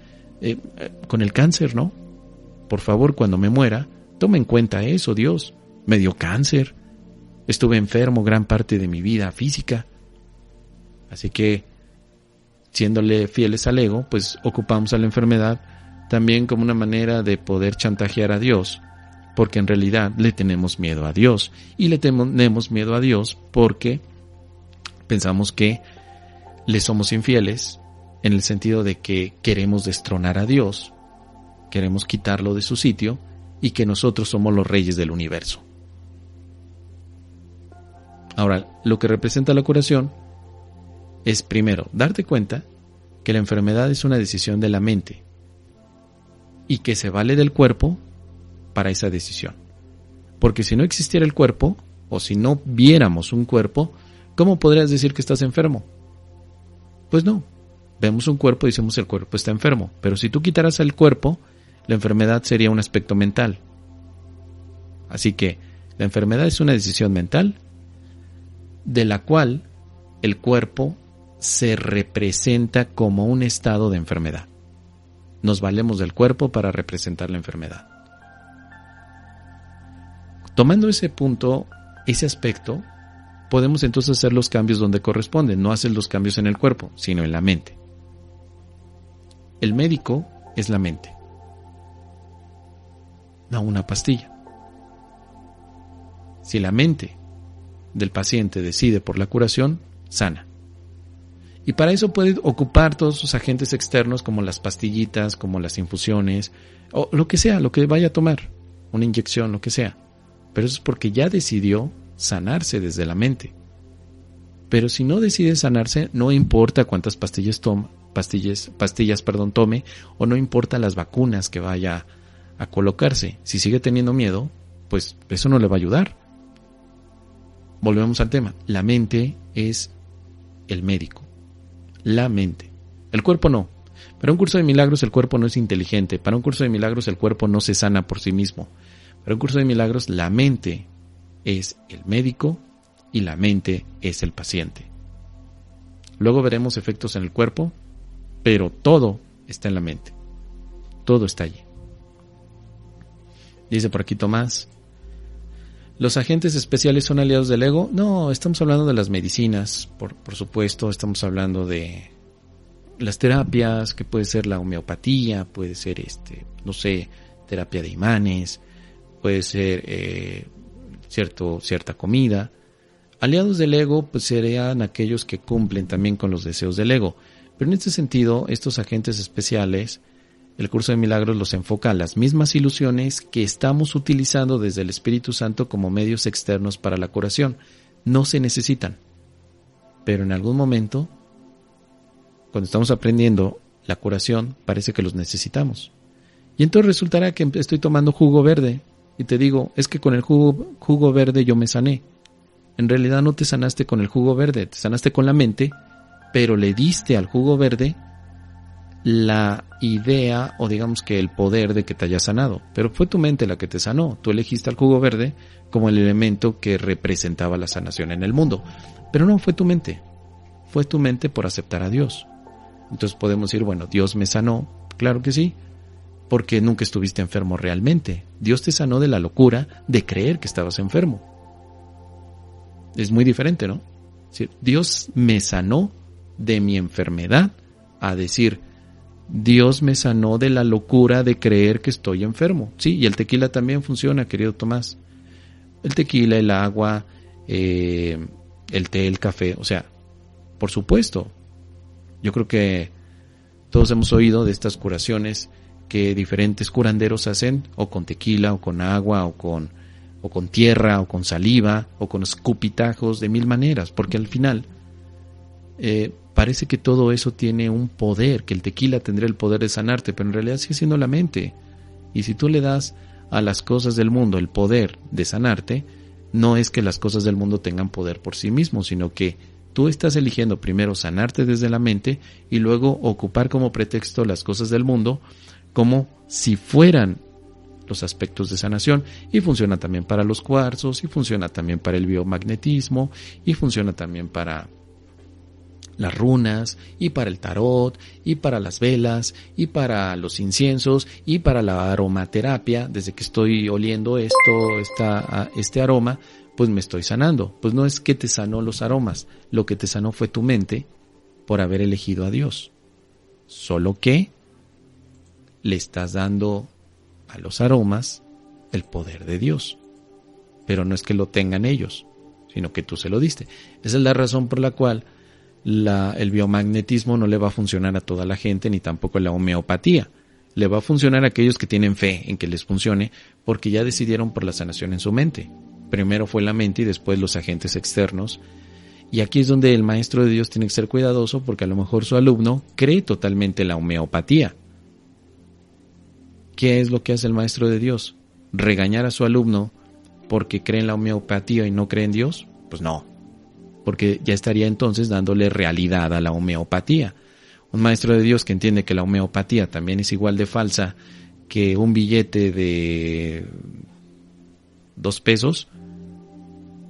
cáncer, ¿no? Por favor, cuando me muera, toma en cuenta eso, Dios. Me dio cáncer. Estuve enfermo gran parte de mi vida física. Así que, siéndole fieles al ego, pues ocupamos a la enfermedad también como una manera de poder chantajear a Dios, porque en realidad le tenemos miedo a Dios, y le tenemos miedo a Dios porque pensamos que le somos infieles, en el sentido de que queremos destronar a Dios, queremos quitarlo de su sitio, y que nosotros somos los reyes del universo. Ahora, lo que representa la curación es, primero, darte cuenta que la enfermedad es una decisión de la mente y que se vale del cuerpo para esa decisión. Porque si no existiera el cuerpo, o si no viéramos un cuerpo, ¿cómo podrías decir que estás enfermo? Pues no. Vemos un cuerpo y decimos: el cuerpo está enfermo. Pero si tú quitaras el cuerpo, la enfermedad sería un aspecto mental. Así que la enfermedad es una decisión mental de la cual el cuerpo se representa como un estado de enfermedad. Nos valemos del cuerpo para representar la enfermedad. Tomando ese punto, ese aspecto, podemos entonces hacer los cambios donde corresponden. No hacer los cambios en el cuerpo, sino en la mente. El médico es la mente, no una pastilla. Si la mente del paciente decide por la curación, sana. Y para eso puede ocupar todos sus agentes externos, como las pastillitas, como las infusiones, o lo que sea, lo que vaya a tomar, una inyección, lo que sea. Pero eso es porque ya decidió sanarse desde la mente. Pero si no decide sanarse, no importa cuántas pastillas tome, o no importa las vacunas que vaya a colocarse. Si sigue teniendo miedo, pues eso no le va a ayudar. Volvemos al tema. La mente es el médico. La mente. El cuerpo no. Para un curso de milagros el cuerpo no es inteligente. Para un curso de milagros el cuerpo no se sana por sí mismo. Para un curso de milagros la mente es el médico y la mente es el paciente. Luego veremos efectos en el cuerpo, pero todo está en la mente. Todo está allí. Dice por aquí Tomás: ¿los agentes especiales son aliados del ego? No, estamos hablando de las medicinas, por supuesto, estamos hablando de las terapias, que puede ser la homeopatía, puede ser terapia de imanes, puede ser cierta comida. Aliados del ego pues serían aquellos que cumplen también con los deseos del ego. Pero en este sentido, estos agentes especiales, el curso de milagros los enfoca a las mismas ilusiones que estamos utilizando desde el Espíritu Santo como medios externos para la curación. No se necesitan. Pero en algún momento, cuando estamos aprendiendo la curación, parece que los necesitamos. Y entonces resultará que estoy tomando jugo verde y te digo, es que con el jugo verde yo me sané. En realidad no te sanaste con el jugo verde, te sanaste con la mente, pero le diste al jugo verde la idea o digamos que el poder de que te haya sanado. Pero fue tu mente la que te sanó. Tú elegiste al jugo verde como el elemento que representaba la sanación en el mundo. Pero no fue tu mente. Fue tu mente por aceptar a Dios. Entonces podemos decir, bueno, Dios me sanó. Claro que sí, porque nunca estuviste enfermo realmente. Dios te sanó de la locura de creer que estabas enfermo. Es muy diferente, ¿no? Es decir, Dios me sanó de mi enfermedad a decir, Dios me sanó de la locura de creer que estoy enfermo. Sí, y el tequila también funciona, querido Tomás. El tequila, el agua, el té, el café, o sea, por supuesto. Yo creo que todos hemos oído de estas curaciones que diferentes curanderos hacen, o con tequila, o con agua, o con tierra, o con saliva, o con escupitajos, de mil maneras, porque al final parece que todo eso tiene un poder, que el tequila tendría el poder de sanarte, pero en realidad sigue siendo la mente. Y si tú le das a las cosas del mundo el poder de sanarte, no es que las cosas del mundo tengan poder por sí mismos, sino que tú estás eligiendo primero sanarte desde la mente y luego ocupar como pretexto las cosas del mundo como si fueran los aspectos de sanación, y funciona también para los cuarzos, y funciona también para el biomagnetismo, y funciona también para las runas, y para el tarot, y para las velas, y para los inciensos, y para la aromaterapia. Desde que estoy oliendo este aroma, pues me estoy sanando. Pues no es que te sanó los aromas, lo que te sanó fue tu mente por haber elegido a Dios. Solo que le estás dando a los aromas el poder de Dios. Pero no es que lo tengan ellos, sino que tú se lo diste. Esa es la razón por la cual el biomagnetismo no le va a funcionar a toda la gente, ni tampoco la homeopatía. Le va a funcionar a aquellos que tienen fe en que les funcione, porque ya decidieron por la sanación en su mente. Primero fue la mente y después los agentes externos. Y aquí es donde el maestro de Dios tiene que ser cuidadoso, porque a lo mejor su alumno cree totalmente en la homeopatía. ¿Qué es lo que hace el maestro de Dios? ¿Regañar a su alumno porque cree en la homeopatía y no cree en Dios? Pues no, porque ya estaría entonces dándole realidad a la homeopatía. Un maestro de Dios que entiende que la homeopatía también es igual de falsa que un billete de 2 pesos,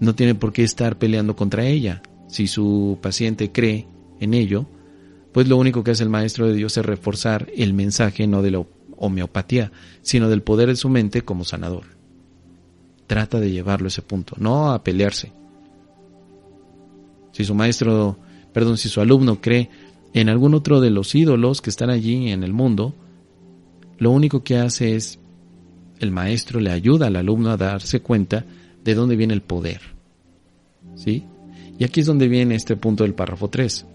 no tiene por qué estar peleando contra ella. Si su paciente cree en ello, pues lo único que hace el maestro de Dios es reforzar el mensaje no de la homeopatía, sino del poder de su mente como sanador. Trata de llevarlo a ese punto, no a pelearse. Si su alumno cree en algún otro de los ídolos que están allí en el mundo, lo único que hace es, el maestro le ayuda al alumno a darse cuenta de dónde viene el poder. ¿Sí? Y aquí es donde viene este punto del párrafo 3.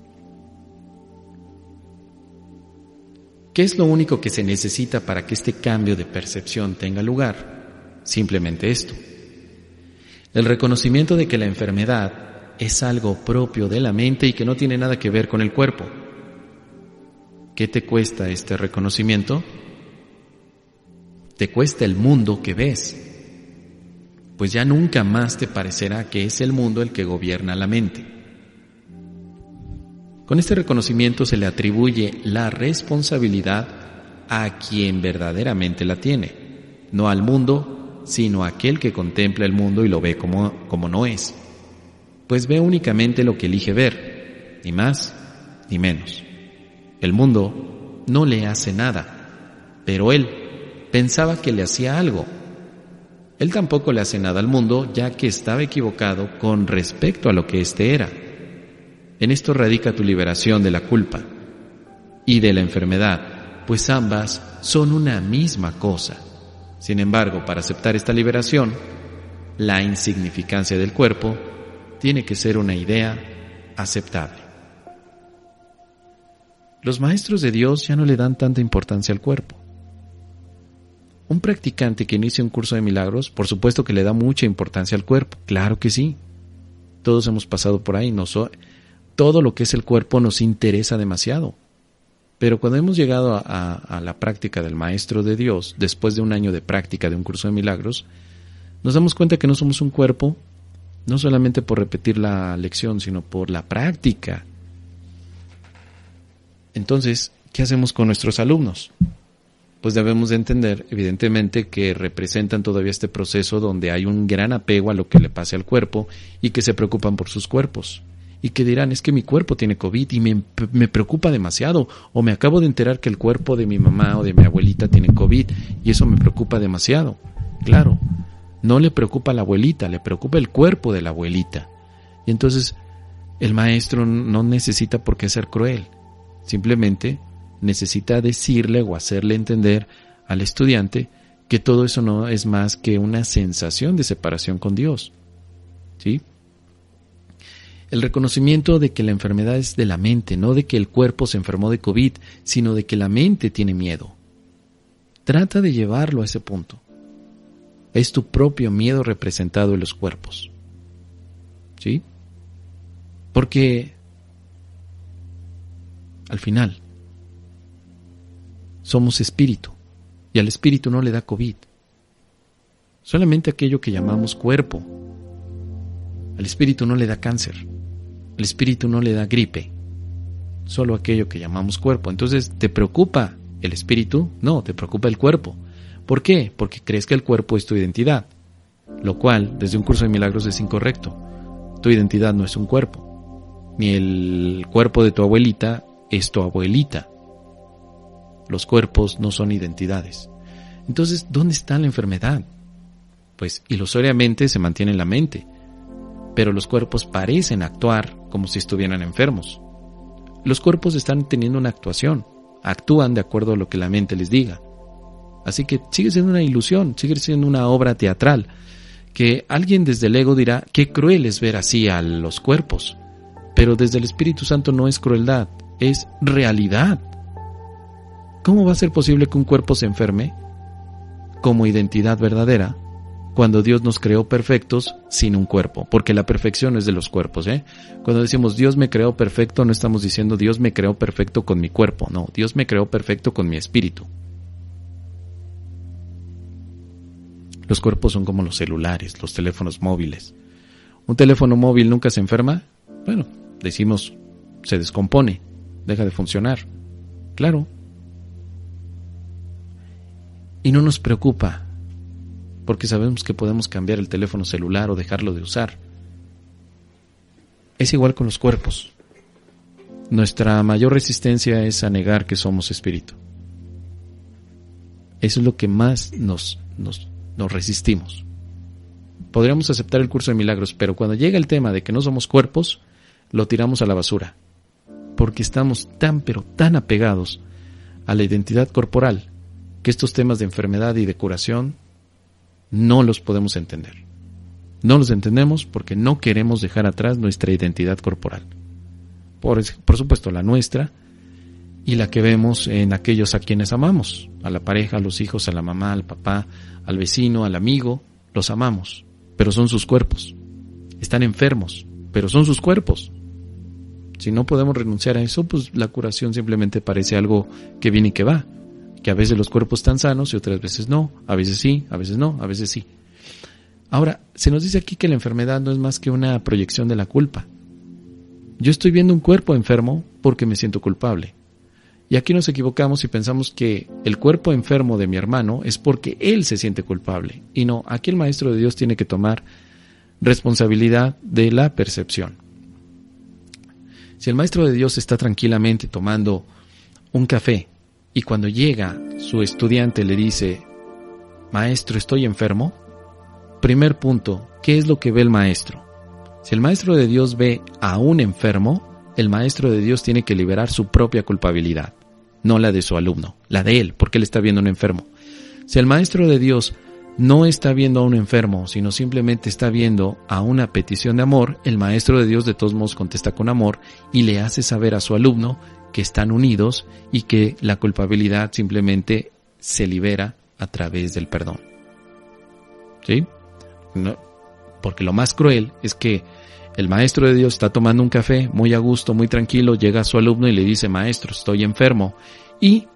¿Qué es lo único que se necesita para que este cambio de percepción tenga lugar? Simplemente esto. El reconocimiento de que la enfermedad es algo propio de la mente y que no tiene nada que ver con el cuerpo. ¿Qué te cuesta este reconocimiento? Te cuesta el mundo que ves, pues ya nunca más te parecerá que es el mundo el que gobierna la mente. Con este reconocimiento se le atribuye la responsabilidad a quien verdaderamente la tiene, no al mundo, sino a aquel que contempla el mundo y lo ve como no es, pues ve únicamente lo que elige ver, ni más ni menos. El mundo no le hace nada, pero él pensaba que le hacía algo. Él tampoco le hace nada al mundo, ya que estaba equivocado con respecto a lo que éste era. En esto radica tu liberación de la culpa. y de la enfermedad, pues ambas son una misma cosa. Sin embargo, para aceptar esta liberación, la insignificancia del cuerpo tiene que ser una idea aceptable. Los maestros de Dios ya no le dan tanta importancia al cuerpo. Un practicante que inicia un curso de milagros, por supuesto que le da mucha importancia al cuerpo, claro que sí. Todos hemos pasado por ahí, todo lo que es el cuerpo nos interesa demasiado. Pero cuando hemos llegado a la práctica del Maestro de Dios, después de un año de práctica de un curso de milagros, nos damos cuenta que no somos un cuerpo, no solamente por repetir la lección, sino por la práctica. Entonces, ¿qué hacemos con nuestros alumnos? Pues debemos de entender, evidentemente, que representan todavía este proceso donde hay un gran apego a lo que le pase al cuerpo y que se preocupan por sus cuerpos. Y que dirán, es que mi cuerpo tiene COVID y me preocupa demasiado, o me acabo de enterar que el cuerpo de mi mamá o de mi abuelita tiene COVID y eso me preocupa demasiado. Claro, no le preocupa a la abuelita, le preocupa el cuerpo de la abuelita. Y entonces el maestro no necesita por qué ser cruel, simplemente necesita decirle o hacerle entender al estudiante que todo eso no es más que una sensación de separación con Dios. ¿Sí? El reconocimiento de que la enfermedad es de la mente, no de que el cuerpo se enfermó de COVID, sino de que la mente tiene miedo. Trata de llevarlo a ese punto. Es tu propio miedo representado en los cuerpos. ¿Sí? Porque al final somos espíritu y al espíritu no le da COVID. Solamente aquello que llamamos cuerpo. Al espíritu no le da cáncer. Al espíritu no le da gripe. Solo aquello que llamamos cuerpo. Entonces, ¿te preocupa el espíritu? No, te preocupa el cuerpo. ¿Por qué? Porque crees que el cuerpo es tu identidad. Lo cual, desde un curso de milagros, es incorrecto. Tu identidad no es un cuerpo. Ni el cuerpo de tu abuelita es tu abuelita. Los cuerpos no son identidades. Entonces, ¿dónde está la enfermedad? Pues ilusoriamente se mantiene en la mente, pero los cuerpos parecen actuar como si estuvieran enfermos. Los cuerpos están teniendo una actuación, actúan de acuerdo a lo que la mente les diga. Así que sigue siendo una ilusión, sigue siendo una obra teatral, que alguien desde el ego dirá, qué cruel es ver así a los cuerpos. Pero desde el Espíritu Santo no es crueldad, es realidad. ¿Cómo va a ser posible que un cuerpo se enferme como identidad verdadera cuando Dios nos creó perfectos sin un cuerpo? Porque la perfección no es de los cuerpos, ¿eh? Cuando decimos Dios me creó perfecto, no estamos diciendo Dios me creó perfecto con mi cuerpo, no, Dios me creó perfecto con mi espíritu. Los cuerpos son como los celulares, los teléfonos móviles. ¿Un teléfono móvil nunca se enferma? Bueno, decimos, se descompone, deja de funcionar. Claro. Y no nos preocupa, porque sabemos que podemos cambiar el teléfono celular o dejarlo de usar. Es igual con los cuerpos. Nuestra mayor resistencia es a negar que somos espíritu. Eso es lo que más nos resistimos. Podríamos aceptar el curso de milagros, pero cuando llega el tema de que no somos cuerpos, lo tiramos a la basura, porque estamos pero tan apegados a la identidad corporal, que estos temas de enfermedad y de curación no los podemos entender. No los entendemos porque no queremos dejar atrás nuestra identidad corporal. Por supuesto, la nuestra y la que vemos en aquellos a quienes amamos, a la pareja, a los hijos, a la mamá, al papá, al vecino, al amigo, los amamos, pero son sus cuerpos. Están enfermos, pero son sus cuerpos. Si no podemos renunciar a eso, pues la curación simplemente parece algo que viene y que va, que a veces los cuerpos están sanos y otras veces no, a veces sí, a veces no, a veces sí. Ahora, se nos dice aquí que la enfermedad no es más que una proyección de la culpa. Yo estoy viendo un cuerpo enfermo porque me siento culpable. Y aquí nos equivocamos y pensamos que el cuerpo enfermo de mi hermano es porque él se siente culpable. Y no, aquí el Maestro de Dios tiene que tomar responsabilidad de la percepción. Si el Maestro de Dios está tranquilamente tomando un café y cuando llega su estudiante le dice, maestro, estoy enfermo, primer punto, ¿qué es lo que ve el maestro? Si el Maestro de Dios ve a un enfermo, el Maestro de Dios tiene que liberar su propia culpabilidad. no la de su alumno, la de él, porque él está viendo a un enfermo. Si el maestro de Dios no está viendo a un enfermo, sino simplemente está viendo a una petición de amor, el maestro de Dios de todos modos contesta con amor y le hace saber a su alumno que están unidos y que la culpabilidad simplemente se libera a través del perdón. ¿Sí? No, porque lo más cruel es que el maestro de Dios está tomando un café muy a gusto, muy tranquilo, llega a su alumno y le dice, maestro, estoy enfermo. Y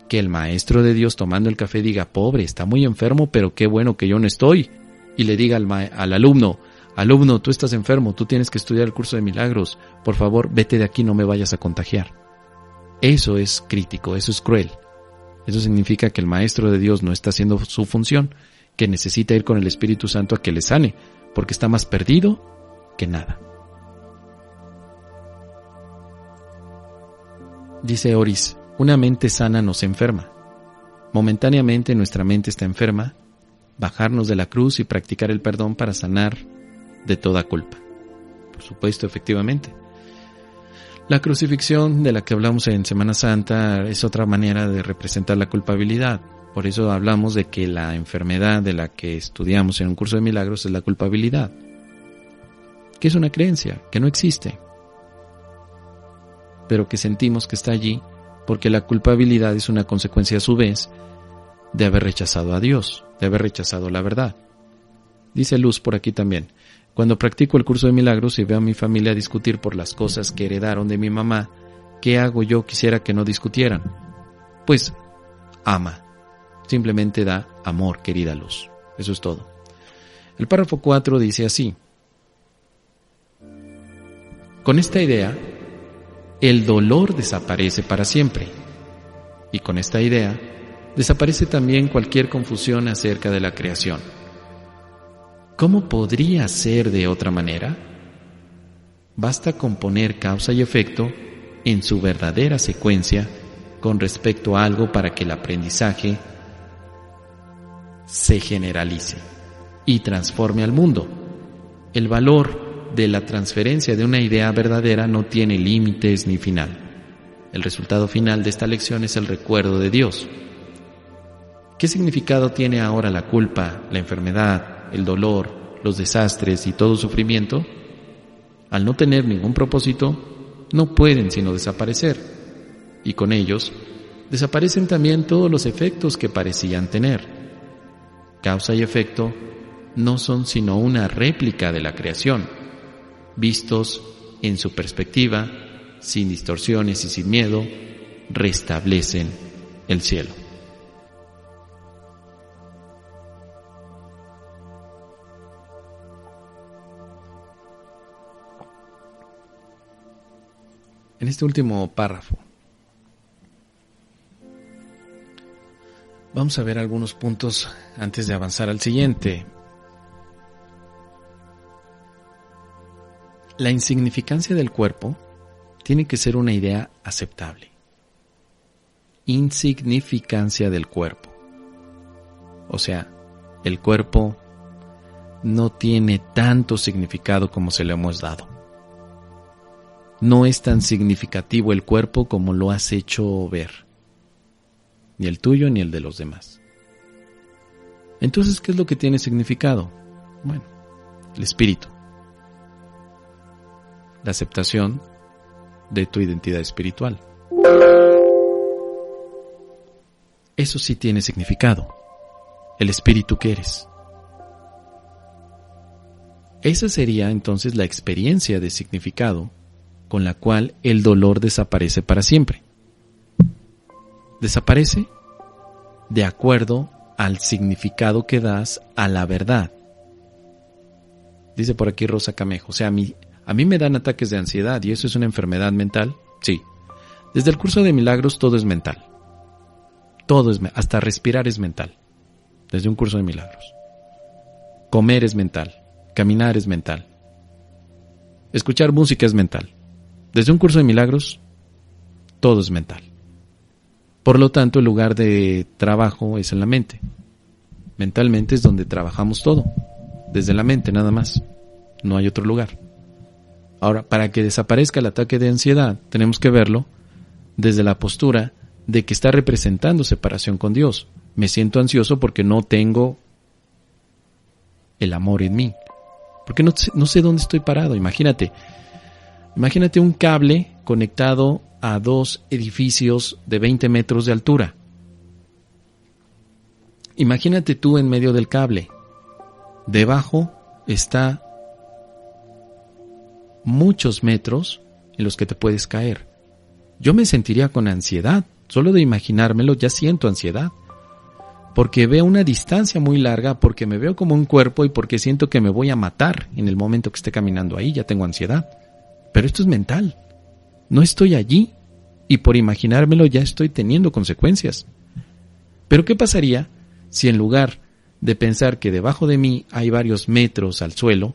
que el maestro de Dios tomando el café diga, pobre, está muy enfermo, pero qué bueno que yo no estoy. Y le diga al alumno, tú estás enfermo, tú tienes que estudiar el curso de milagros, por favor, vete de aquí, no me vayas a contagiar. Eso es crítico, eso es cruel. Eso significa que el maestro de Dios no está haciendo su función, que necesita ir con el Espíritu Santo a que le sane, porque está más perdido que nada. Dice Oris, una mente sana nos enferma. Momentáneamente nuestra mente está enferma, bajarnos de la cruz y practicar el perdón para sanar de toda culpa. Por supuesto, efectivamente. La crucifixión de la que hablamos en Semana Santa es otra manera de representar la culpabilidad. Por eso hablamos de que la enfermedad de la que estudiamos en un curso de milagros es la culpabilidad, que es una creencia, que no existe, pero que sentimos que está allí porque la culpabilidad es una consecuencia a su vez de haber rechazado a Dios, de haber rechazado la verdad. Dice Luz por aquí también, cuando practico el curso de milagros y veo a mi familia discutir por las cosas que heredaron de mi mamá, ¿qué hago yo? Quisiera que no discutieran. Pues ama, simplemente da amor, querida Luz. Eso es todo. El párrafo 4 dice así, con esta idea, el dolor desaparece para siempre. Y con esta idea, desaparece también cualquier confusión acerca de la creación. ¿Cómo podría ser de otra manera? Basta con poner causa y efecto en su verdadera secuencia con respecto a algo para que el aprendizaje se generalice y transforme al mundo. El valor de la transferencia de una idea verdadera no tiene límites ni final. El resultado final de esta lección es el recuerdo de Dios. ¿Qué significado tiene ahora la culpa, la enfermedad, el dolor, los desastres y todo sufrimiento? Al no tener ningún propósito, no pueden sino desaparecer. Y con ellos, desaparecen también todos los efectos que parecían tener. Causa y efecto no son sino una réplica de la creación, vistos en su perspectiva, sin distorsiones y sin miedo, restablecen el cielo. En este último párrafo, vamos a ver algunos puntos antes de avanzar al siguiente. La insignificancia del cuerpo tiene que ser una idea aceptable. Insignificancia del cuerpo. O sea, el cuerpo no tiene tanto significado como se le hemos dado. No es tan significativo el cuerpo como lo has hecho ver. Ni el tuyo ni el de los demás. Entonces, ¿qué es lo que tiene significado? Bueno, el espíritu. La aceptación de tu identidad espiritual. Eso sí tiene significado. El espíritu que eres. Esa sería entonces la experiencia de significado con la cual el dolor desaparece para siempre. Desaparece de acuerdo al significado que das a la verdad. Dice por aquí Rosa Camejo, o sea, a mí me dan ataques de ansiedad y eso es una enfermedad mental. Sí. Desde el curso de milagros todo es mental. Todo es, hasta respirar es mental. Desde un curso de milagros. Comer es mental. Caminar es mental. Escuchar música es mental. Desde un curso de milagros, todo es mental. Por lo tanto, el lugar de trabajo es en la mente. Mentalmente es donde trabajamos todo. Desde la mente nada más. No hay otro lugar. Ahora, para que desaparezca el ataque de ansiedad, tenemos que verlo desde la postura de que está representando separación con Dios. Me siento ansioso porque no tengo el amor en mí. Porque no sé dónde estoy parado. Imagínate un cable conectado a 2 edificios de 20 metros de altura. Imagínate tú en medio del cable. Debajo está muchos metros en los que te puedes caer. Yo me sentiría con ansiedad. Solo de imaginármelo ya siento ansiedad. Porque veo una distancia muy larga, porque me veo como un cuerpo y porque siento que me voy a matar en el momento que esté caminando ahí. Ya tengo ansiedad. Pero esto es mental. No estoy allí y por imaginármelo ya estoy teniendo consecuencias. Pero ¿qué pasaría si en lugar de pensar que debajo de mí hay varios metros al suelo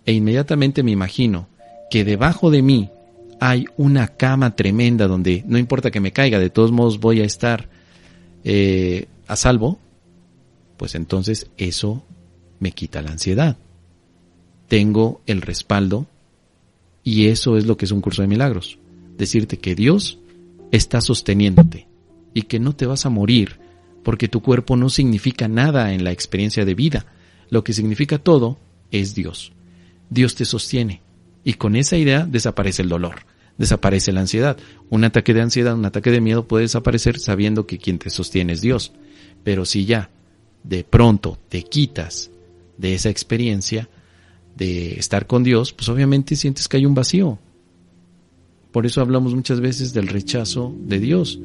e inmediatamente me imagino que debajo de mí hay una cama tremenda donde no importa que me caiga, de todos modos voy a estar a salvo? Pues entonces eso me quita la ansiedad. Tengo el respaldo y eso es lo que es un curso de milagros. Decirte que Dios está sosteniéndote y que no te vas a morir porque tu cuerpo no significa nada en la experiencia de vida. Lo que significa todo es Dios. Dios te sostiene y con esa idea desaparece el dolor, desaparece la ansiedad. Un ataque de ansiedad, un ataque de miedo puede desaparecer sabiendo que quien te sostiene es Dios. Pero si ya de pronto te quitas de esa experiencia de estar con Dios, pues obviamente sientes que hay un vacío. Por eso hablamos muchas veces del rechazo de Dios.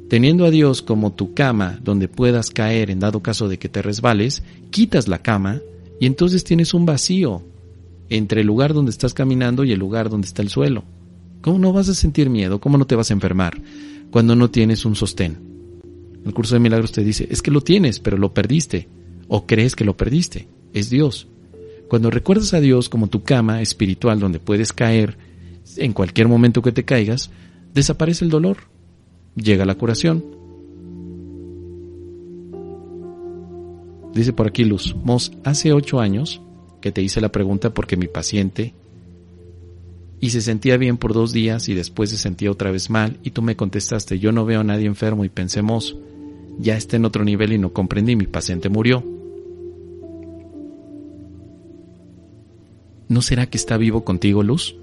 Teniendo a Dios como tu cama donde puedas caer en dado caso de que te resbales, quitas la cama y entonces tienes un vacío entre el lugar donde estás caminando y el lugar donde está el suelo. ¿Cómo no vas a sentir miedo? ¿Cómo no te vas a enfermar cuando no tienes un sostén? El curso de milagros te dice, es que lo tienes, pero lo perdiste. O crees que lo perdiste. Es Dios. Cuando recuerdas a Dios como tu cama espiritual donde puedes caer en cualquier momento que te caigas, desaparece el dolor. Llega la curación. Dice por aquí Luz, Mos, hace 8 años que te hice la pregunta porque mi paciente y se sentía bien por 2 días y después se sentía otra vez mal y tú me contestaste, yo no veo a nadie enfermo y pensé, Mos, ya está en otro nivel y no comprendí, mi paciente murió. ¿No será que está vivo contigo, Luz?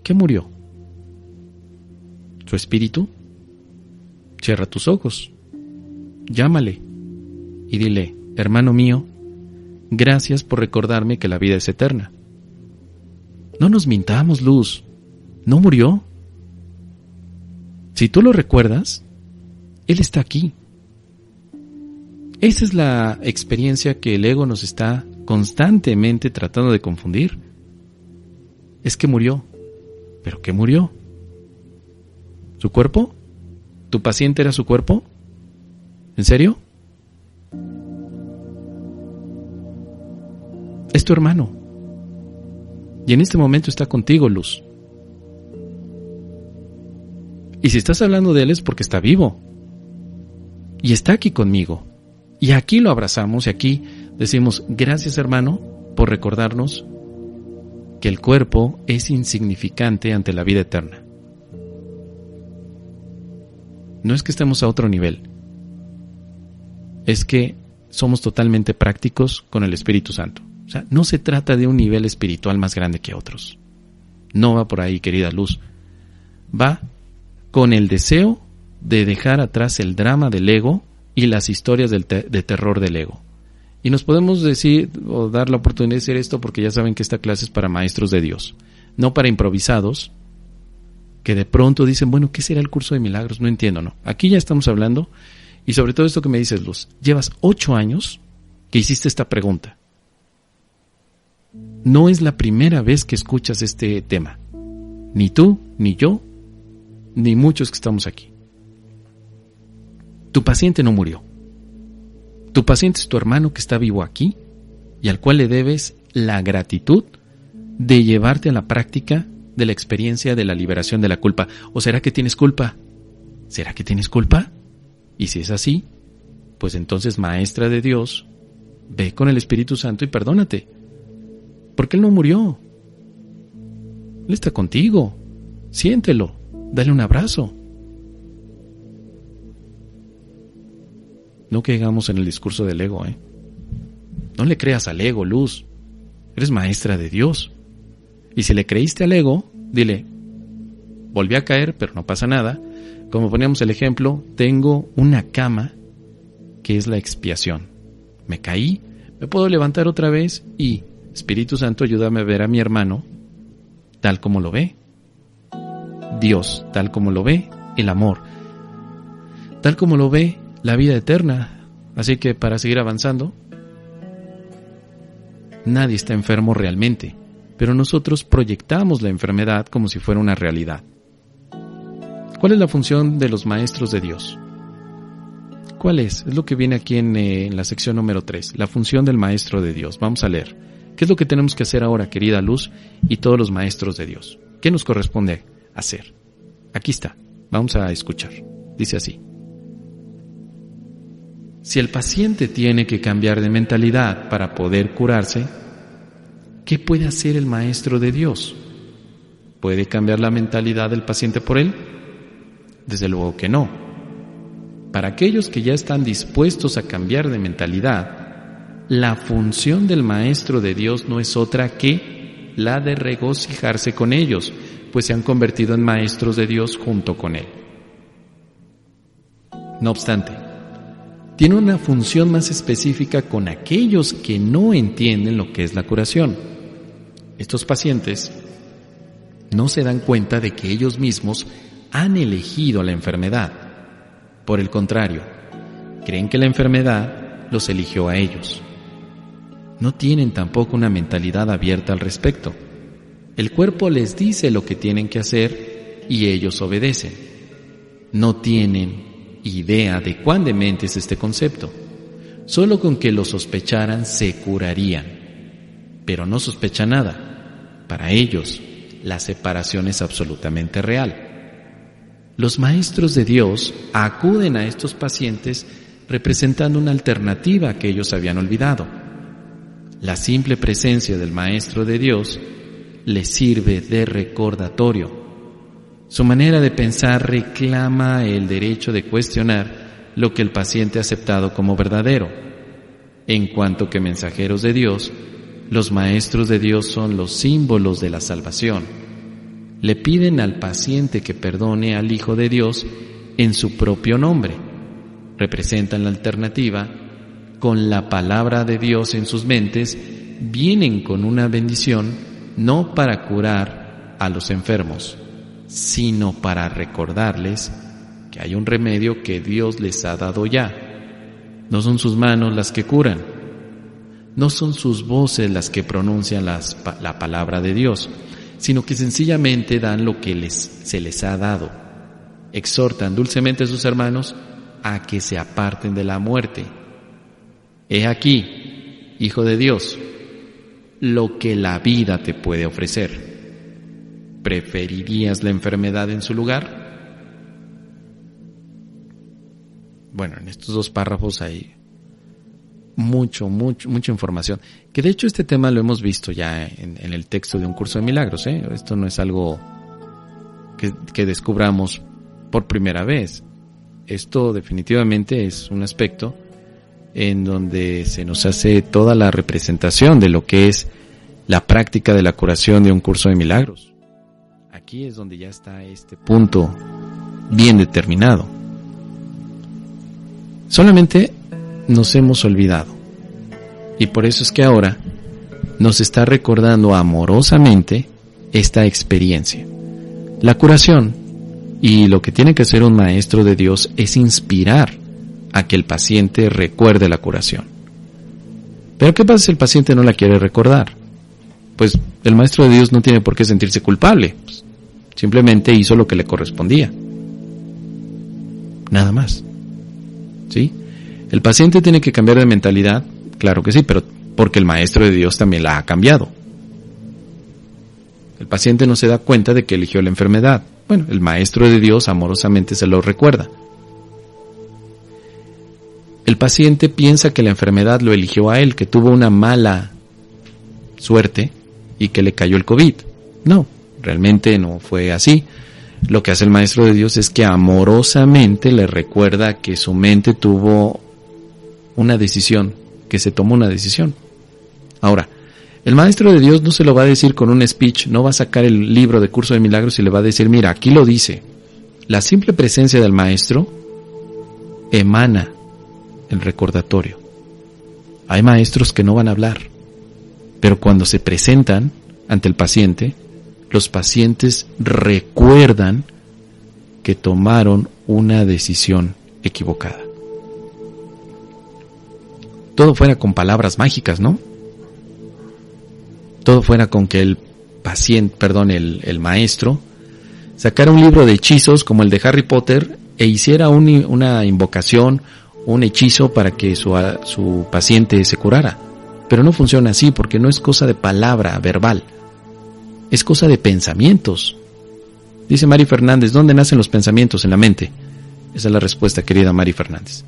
¿Qué murió? ¿Su espíritu? Cierra tus ojos, llámale y dile, hermano mío, gracias por recordarme que la vida es eterna. No nos mintamos, Luz, no murió. Si tú lo recuerdas, Él está aquí. Esa es la experiencia que el ego nos está constantemente tratando de confundir. Es que murió. ¿Pero qué murió? ¿Su cuerpo? ¿Tu paciente era su cuerpo? ¿En serio? Es tu hermano. Y en este momento está contigo, Luz. Y si estás hablando de él es porque está vivo. Y está aquí conmigo. Y aquí lo abrazamos y aquí decimos, gracias hermano por recordarnos que el cuerpo es insignificante ante la vida eterna. No es que estemos a otro nivel, es que somos totalmente prácticos con el Espíritu Santo. O sea, no se trata de un nivel espiritual más grande que otros. No va por ahí, querida Luz. Va con el deseo de dejar atrás el drama del ego y las historias de terror del ego. Y nos podemos decir o dar la oportunidad de decir esto porque ya saben que esta clase es para maestros de Dios, no para improvisados que de pronto dicen, bueno, ¿qué será el curso de milagros? No entiendo, no. Aquí ya estamos hablando, y sobre todo esto que me dices, Luz, llevas 8 años que hiciste esta pregunta. No es la primera vez que escuchas este tema. Ni tú, ni yo, ni muchos que estamos aquí. Tu paciente no murió. Tu paciente es tu hermano que está vivo aquí y al cual le debes la gratitud de llevarte a la práctica de la experiencia de la liberación de la culpa. ¿O será que tienes culpa? ¿Será que tienes culpa? Y si es así, pues entonces, maestra de Dios, ve con el Espíritu Santo y perdónate. Porque Él no murió. Él está contigo. Siéntelo. Dale un abrazo. No caigamos en el discurso del ego, No le creas al ego, Luz. Eres maestra de Dios. Y si le creíste al ego, dile, volví a caer, pero no pasa nada. Como poníamos el ejemplo, tengo una cama que es la expiación. Me caí, me puedo levantar otra vez y, Espíritu Santo, ayúdame a ver a mi hermano tal como lo ve. Dios, tal como lo ve, el amor. Tal como lo ve, la vida eterna. Así que para seguir avanzando, nadie está enfermo realmente, pero nosotros proyectamos la enfermedad como si fuera una realidad. ¿Cuál es la función de los maestros de Dios? ¿Cuál es? Es lo que viene aquí en la sección número 3, la función del maestro de Dios. Vamos a leer. ¿Qué es lo que tenemos que hacer ahora, querida Luz, y todos los maestros de Dios? ¿Qué nos corresponde hacer? Aquí está. Vamos a escuchar. Dice así. Si el paciente tiene que cambiar de mentalidad para poder curarse, ¿qué puede hacer el maestro de Dios? ¿Puede cambiar la mentalidad del paciente por él? Desde luego que no. Para aquellos que ya están dispuestos a cambiar de mentalidad, la función del maestro de Dios no es otra que la de regocijarse con ellos, pues se han convertido en maestros de Dios junto con él. No obstante, tiene una función más específica con aquellos que no entienden lo que es la curación. Estos pacientes no se dan cuenta de que ellos mismos han elegido la enfermedad. Por el contrario, creen que la enfermedad los eligió a ellos. No tienen tampoco una mentalidad abierta al respecto. El cuerpo les dice lo que tienen que hacer y ellos obedecen. No tienen idea de cuán demente es este concepto. Solo con que lo sospecharan se curarían. Pero no sospecha nada. Para ellos, la separación es absolutamente real. Los maestros de Dios acuden a estos pacientes representando una alternativa que ellos habían olvidado. La simple presencia del maestro de Dios les sirve de recordatorio. Su manera de pensar reclama el derecho de cuestionar lo que el paciente ha aceptado como verdadero. En cuanto que mensajeros de Dios, los maestros de Dios son los símbolos de la salvación. Le piden al paciente que perdone al Hijo de Dios en su propio nombre. Representan la alternativa. Con la palabra de Dios en sus mentes, vienen con una bendición no para curar a los enfermos, sino para recordarles que hay un remedio que Dios les ha dado ya. No son sus manos las que curan, no son sus voces las que pronuncian la palabra de Dios, sino que sencillamente dan lo que se les ha dado. Exhortan dulcemente a sus hermanos a que se aparten de la muerte. He aquí, Hijo de Dios, lo que la vida te puede ofrecer. ¿Preferirías la enfermedad en su lugar? Bueno, en estos dos párrafos hay mucha información. Que de hecho este tema lo hemos visto ya en el texto de Un Curso de Milagros. Esto no es algo que descubramos por primera vez. Esto definitivamente es un aspecto en donde se nos hace toda la representación de lo que es la práctica de la curación de Un Curso de Milagros. Aquí es donde ya está este punto bien determinado. Solamente nos hemos olvidado. Y por eso es que ahora nos está recordando amorosamente esta experiencia. La curación y lo que tiene que hacer un maestro de Dios es inspirar a que el paciente recuerde la curación. Pero ¿qué pasa si el paciente no la quiere recordar? Pues el maestro de Dios no tiene por qué sentirse culpable. Simplemente hizo lo que le correspondía. Nada más. ¿Sí? ¿El paciente tiene que cambiar de mentalidad? Claro que sí, pero porque el maestro de Dios también la ha cambiado. El paciente no se da cuenta de que eligió la enfermedad. Bueno, el maestro de Dios amorosamente se lo recuerda. El paciente piensa que la enfermedad lo eligió a él, que tuvo una mala suerte y que le cayó el COVID. No, realmente no fue así. Lo que hace el maestro de Dios es que amorosamente le recuerda que su mente tuvo una decisión, que se tomó una decisión. Ahora, el maestro de Dios no se lo va a decir con un speech, no va a sacar el libro de Curso de Milagros y le va a decir, mira, aquí lo dice. La simple presencia del maestro emana el recordatorio. Hay maestros que no van a hablar, pero cuando se presentan ante el paciente, los pacientes recuerdan que tomaron una decisión equivocada. Todo fuera con palabras mágicas, ¿no? Todo fuera con que el maestro sacara un libro de hechizos como el de Harry Potter e hiciera una invocación, un hechizo para que su paciente se curara. Pero no funciona así, porque no es cosa de palabra verbal, es cosa de pensamientos. Dice Mari Fernández, ¿dónde nacen los pensamientos? En la mente. Esa es la respuesta, querida Mari Fernández.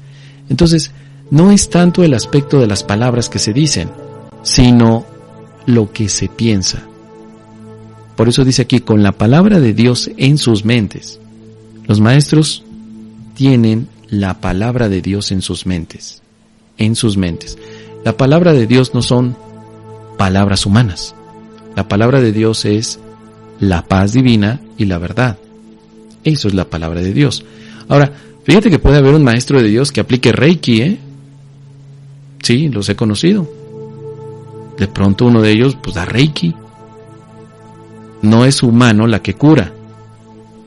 Entonces, no es tanto el aspecto de las palabras que se dicen, sino lo que se piensa. Por eso dice aquí, con la palabra de Dios en sus mentes. Los maestros tienen la palabra de Dios en sus mentes. En sus mentes. La palabra de Dios no son palabras humanas. La palabra de Dios es la paz divina y la verdad. Eso es la palabra de Dios. Ahora, fíjate que puede haber un maestro de Dios que aplique Reiki, ¿eh? Sí, los he conocido. De pronto uno de ellos, pues da Reiki. No es humano la que cura.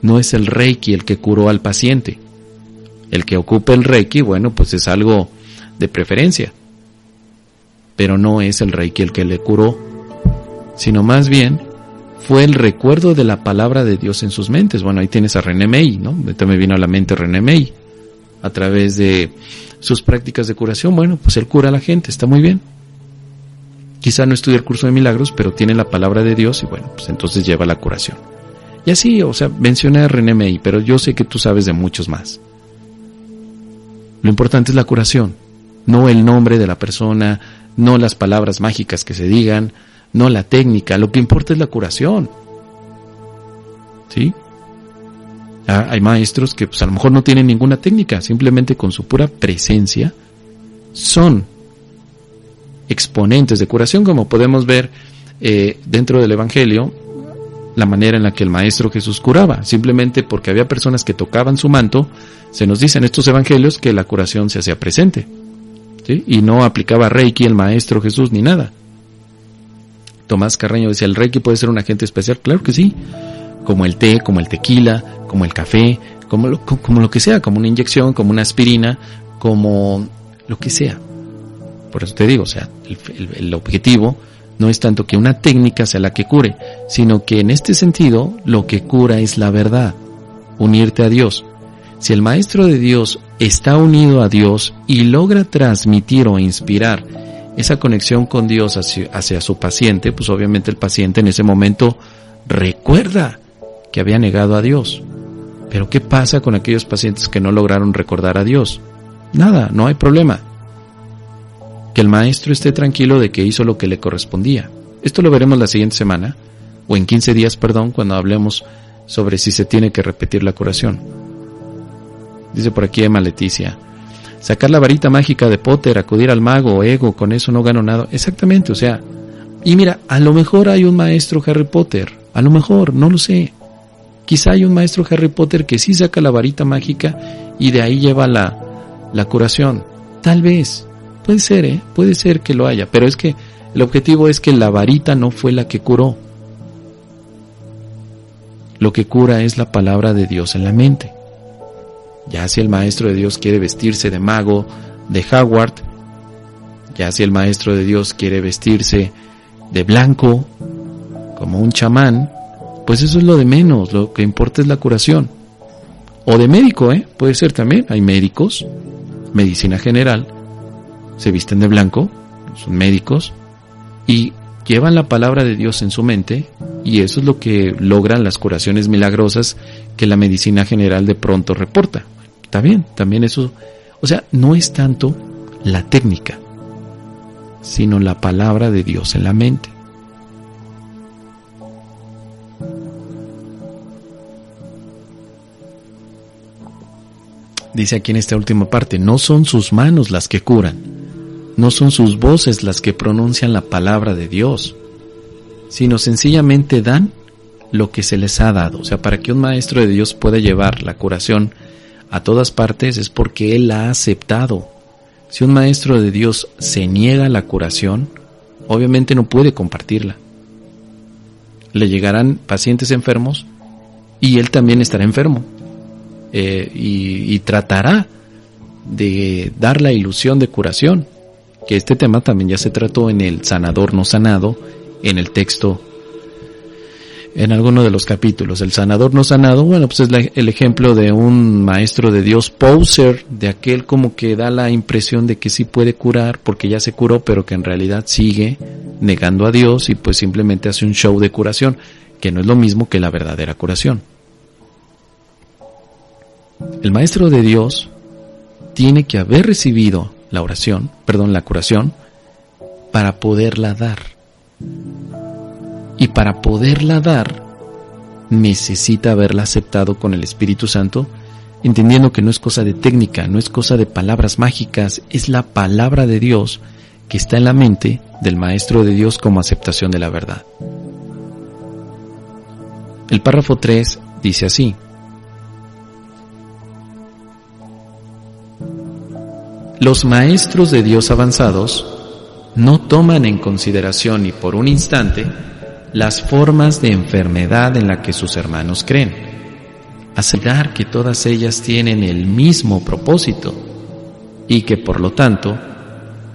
No es el Reiki el que curó al paciente. El que ocupa el Reiki, bueno, pues es algo de preferencia. Pero no es el Reiki el que le curó, sino más bien fue el recuerdo de la palabra de Dios en sus mentes. Bueno, ahí tienes a René May, ¿no? Ahorita me vino a la mente René May. A través de sus prácticas de curación, bueno, pues él cura a la gente, está muy bien. Quizá no estudia el curso de milagros, pero tiene la palabra de Dios y bueno, pues entonces lleva la curación. Y así, o sea, mencioné a René May, pero yo sé que tú sabes de muchos más. Lo importante es la curación, no el nombre de la persona, no las palabras mágicas que se digan, no la técnica, lo que importa es la curación. ¿Sí? Hay maestros que pues a lo mejor no tienen ninguna técnica, simplemente con su pura presencia son exponentes de curación, como podemos ver dentro del Evangelio, la manera en la que el Maestro Jesús curaba, simplemente porque había personas que tocaban su manto. Se nos dice en estos Evangelios que la curación se hacía presente, ¿sí? Y no aplicaba Reiki el Maestro Jesús ni nada. Tomás Carreño decía, ¿el Reiki puede ser un agente especial? Claro que sí, como el té, como el tequila, como el café, como lo que sea, como una inyección, como una aspirina, como lo que sea. Por eso te digo, o sea, el objetivo no es tanto que una técnica sea la que cure, sino que en este sentido lo que cura es la verdad, unirte a Dios. Si el Maestro de Dios está unido a Dios y logra transmitir o inspirar esa conexión con Dios hacia su paciente, pues obviamente el paciente en ese momento recuerda que había negado a Dios. Pero ¿qué pasa con aquellos pacientes que no lograron recordar a Dios? Nada, no hay problema. Que el maestro esté tranquilo de que hizo lo que le correspondía. Esto lo veremos la siguiente semana, o en 15 días, cuando hablemos sobre si se tiene que repetir la curación. Dice por aquí Emma Leticia, sacar la varita mágica de Potter, acudir al mago o ego, con eso no gano nada. Exactamente, o sea, y mira, a lo mejor hay un maestro Harry Potter, a lo mejor, no lo sé. Quizá hay un maestro Harry Potter que sí saca la varita mágica y de ahí lleva la curación. Tal vez. Puede ser que lo haya, pero es que el objetivo es que la varita no fue la que curó. Lo que cura es la palabra de Dios en la mente. Ya si el maestro de Dios quiere vestirse de mago, de Howard, ya si el maestro de Dios quiere vestirse de blanco, como un chamán, pues eso es lo de menos, lo que importa es la curación. O de médico, puede ser también, hay médicos, medicina general, se visten de blanco, son médicos, y llevan la palabra de Dios en su mente, y eso es lo que logran las curaciones milagrosas que la medicina general de pronto reporta. Está bien, también eso, o sea, no es tanto la técnica, sino la palabra de Dios en la mente. Dice aquí en esta última parte, no son sus manos las que curan, no son sus voces las que pronuncian la palabra de Dios, sino sencillamente dan lo que se les ha dado. O sea, para que un maestro de Dios pueda llevar la curación a todas partes es porque Él la ha aceptado. Si un maestro de Dios se niega a la curación, obviamente no puede compartirla. Le llegarán pacientes enfermos y Él también estará enfermo. Y tratará de dar la ilusión de curación, que este tema también ya se trató en el sanador no sanado, en el texto, en alguno de los capítulos. El sanador no sanado, bueno, pues es el ejemplo de un maestro de Dios poser, de aquel como que da la impresión de que sí puede curar porque ya se curó, pero que en realidad sigue negando a Dios y pues simplemente hace un show de curación, que no es lo mismo que la verdadera curación. El maestro de Dios tiene que haber recibido la curación, para poderla dar. Y para poderla dar, necesita haberla aceptado con el Espíritu Santo, entendiendo que no es cosa de técnica, no es cosa de palabras mágicas, es la palabra de Dios que está en la mente del maestro de Dios como aceptación de la verdad. El párrafo 3 dice así: los maestros de Dios avanzados no toman en consideración ni por un instante las formas de enfermedad en la que sus hermanos creen, asegurar que todas ellas tienen el mismo propósito y que por lo tanto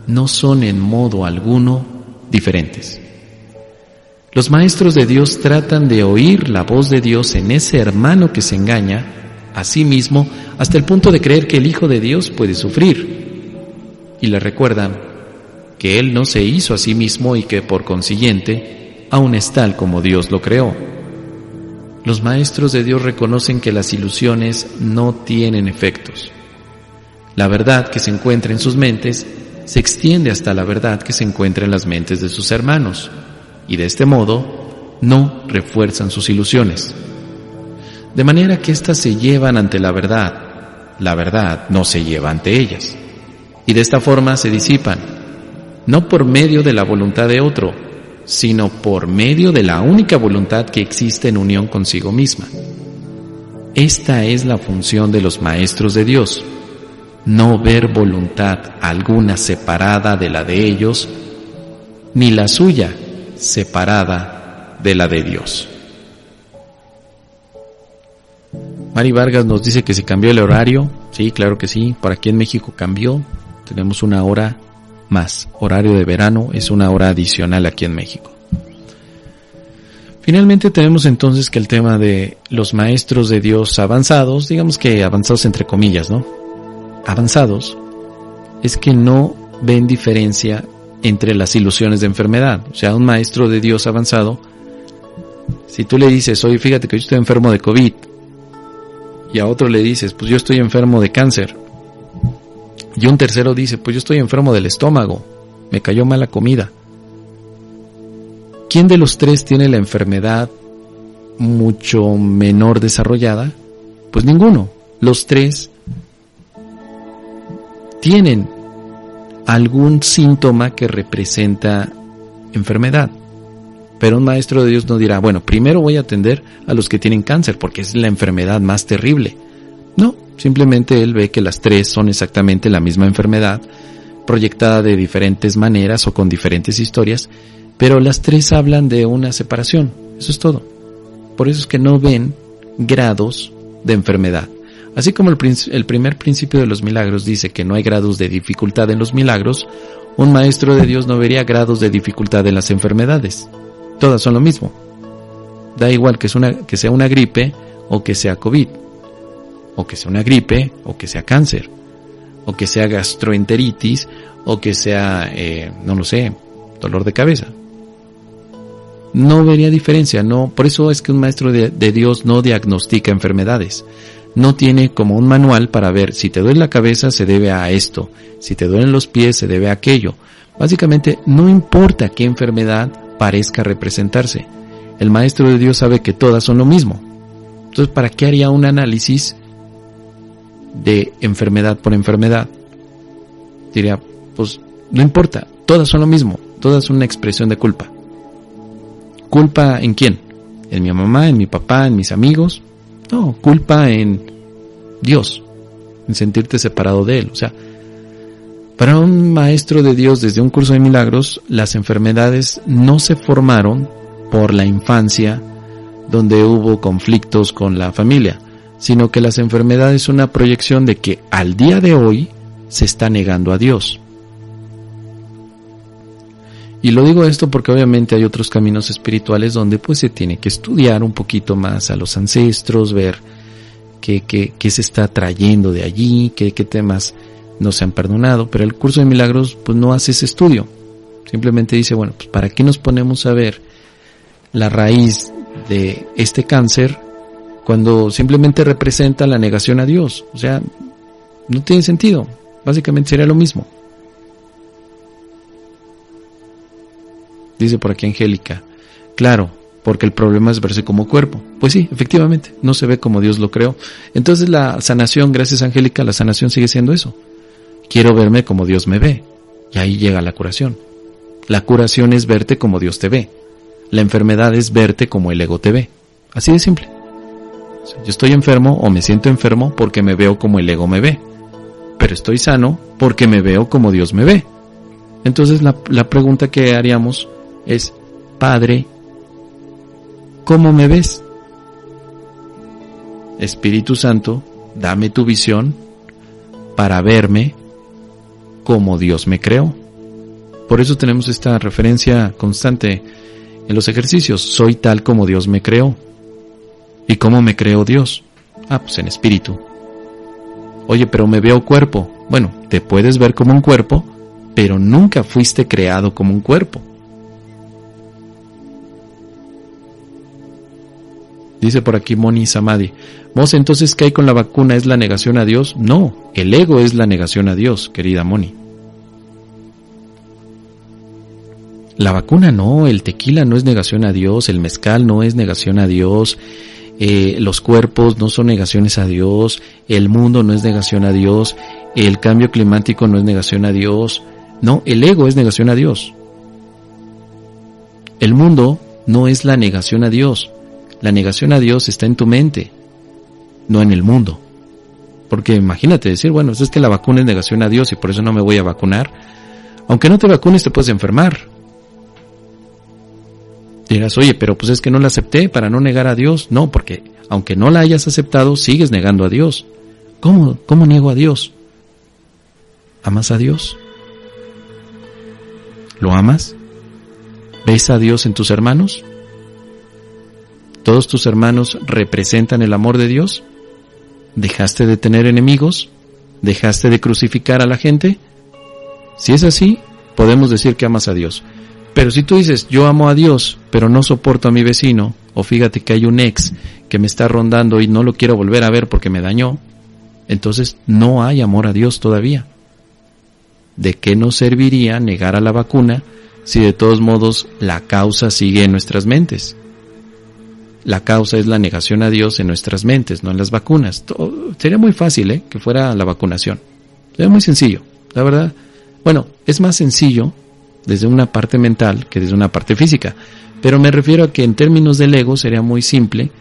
no son en modo alguno diferentes. Los maestros de Dios tratan de oír la voz de Dios en ese hermano que se engaña a sí mismo hasta el punto de creer que el Hijo de Dios puede sufrir, y le recuerdan que Él no se hizo a sí mismo y que por consiguiente aún es tal como Dios lo creó. Los maestros de Dios reconocen que las ilusiones no tienen efectos. La verdad que se encuentra en sus mentes se extiende hasta la verdad que se encuentra en las mentes de sus hermanos, y de este modo no refuerzan sus ilusiones. De manera que éstas se llevan ante la verdad no se lleva ante ellas. Y de esta forma se disipan, no por medio de la voluntad de otro, sino por medio de la única voluntad que existe en unión consigo misma. Esta es la función de los maestros de Dios, no ver voluntad alguna separada de la de ellos, ni la suya separada de la de Dios. Mari Vargas nos dice que se cambió el horario. Sí, claro que sí, por aquí en México cambió. Tenemos una hora más, horario de verano, es una hora adicional aquí en México. Finalmente tenemos entonces que el tema de los maestros de Dios avanzados, digamos que avanzados entre comillas, ¿no? Avanzados, es que no ven diferencia entre las ilusiones de enfermedad. O sea, un maestro de Dios avanzado, si tú le dices, oye, fíjate que yo estoy enfermo de COVID, y a otro le dices, pues yo estoy enfermo de cáncer, y un tercero dice, pues yo estoy enfermo del estómago, me cayó mala comida. ¿Quién de los tres tiene la enfermedad mucho menor desarrollada? Pues ninguno. Los tres tienen algún síntoma que representa enfermedad. Pero un maestro de Dios no dirá, bueno, primero voy a atender a los que tienen cáncer porque es la enfermedad más terrible. No, simplemente él ve que las tres son exactamente la misma enfermedad, proyectada de diferentes maneras o con diferentes historias, pero las tres hablan de una separación. Eso es todo. Por eso es que no ven grados de enfermedad. Así como el primer principio de los milagros dice que no hay grados de dificultad en los milagros, un maestro de Dios no vería grados de dificultad en las enfermedades. Todas son lo mismo. Da igual que sea una gripe o que sea COVID, o que sea una gripe o que sea cáncer, o que sea gastroenteritis o que sea, no lo sé, dolor de cabeza. No vería diferencia, no. Por eso es que un maestro de Dios no diagnostica enfermedades. No tiene como un manual para ver si te duele la cabeza se debe a esto, si te duelen los pies se debe a aquello. Básicamente no importa qué enfermedad parezca representarse. El maestro de Dios sabe que todas son lo mismo. Entonces, ¿para qué haría un análisis de enfermedad por enfermedad, diría, pues no importa, todas son lo mismo, todas son una expresión de culpa. ¿Culpa en quién? ¿En mi mamá, en mi papá, en mis amigos? No, culpa en Dios, en sentirte separado de Él. O sea, para un maestro de Dios desde un curso de milagros, las enfermedades no se formaron por la infancia, donde hubo conflictos con la familia, sino que las enfermedades son una proyección de que al día de hoy se está negando a Dios. Y lo digo esto porque obviamente hay otros caminos espirituales donde pues se tiene que estudiar un poquito más a los ancestros, ver qué se está trayendo de allí, qué temas no se han perdonado, pero el curso de milagros pues no hace ese estudio. Simplemente dice, bueno, pues ¿para qué nos ponemos a ver la raíz de este cáncer cuando simplemente representa la negación a Dios? O sea, no tiene sentido. Básicamente sería lo mismo. Dice por aquí Angélica, claro, porque el problema es verse como cuerpo. Pues sí, efectivamente, no se ve como Dios lo creó. Entonces la sanación, gracias Angélica, la sanación sigue siendo eso. Quiero verme como Dios me ve. Y ahí llega la curación. La curación es verte como Dios te ve. La enfermedad es verte como el ego te ve. Así de simple. O sea, yo estoy enfermo o me siento enfermo porque me veo como el ego me ve. Pero estoy sano porque me veo como Dios me ve. Entonces la pregunta que haríamos es, Padre, ¿cómo me ves? Espíritu Santo, dame tu visión para verme como Dios me creó. Por eso tenemos esta referencia constante en los ejercicios. Soy tal como Dios me creó. ¿Y cómo me creó Dios? Pues en espíritu. Oye, pero me veo cuerpo. Bueno, te puedes ver como un cuerpo, pero nunca fuiste creado como un cuerpo. Dice por aquí Moni Samadi, Mos, entonces ¿qué hay con la vacuna? ¿Es la negación a Dios? No, el ego es la negación a Dios, querida Moni. La vacuna no, el tequila no es negación a Dios, el mezcal no es negación a Dios, los cuerpos no son negaciones a Dios, el mundo no es negación a Dios, el cambio climático no es negación a Dios, no, el ego es negación a Dios. El mundo no es la negación a Dios. La negación a Dios está en tu mente, no en el mundo. Porque imagínate decir, bueno, es que la vacuna es negación a Dios y por eso no me voy a vacunar. Aunque no te vacunes te puedes enfermar. Dirás, oye, pero pues es que no la acepté para no negar a Dios. No, porque aunque no la hayas aceptado, sigues negando a Dios. ¿Cómo niego a Dios? ¿Amas a Dios? ¿Lo amas? ¿Ves a Dios en tus hermanos? ¿Todos tus hermanos representan el amor de Dios? ¿Dejaste de tener enemigos? ¿Dejaste de crucificar a la gente? Si es así, podemos decir que amas a Dios. Pero si tú dices, yo amo a Dios, pero no soporto a mi vecino, o fíjate que hay un ex que me está rondando y no lo quiero volver a ver porque me dañó, entonces no hay amor a Dios todavía. ¿De qué nos serviría negar a la vacuna si de todos modos la causa sigue en nuestras mentes? La causa es la negación a Dios en nuestras mentes, no en las vacunas. Sería muy fácil, que fuera la vacunación. Sería muy sencillo, la verdad. Bueno, es más sencillo desde una parte mental que desde una parte física. Pero me refiero a que en términos del ego sería muy simple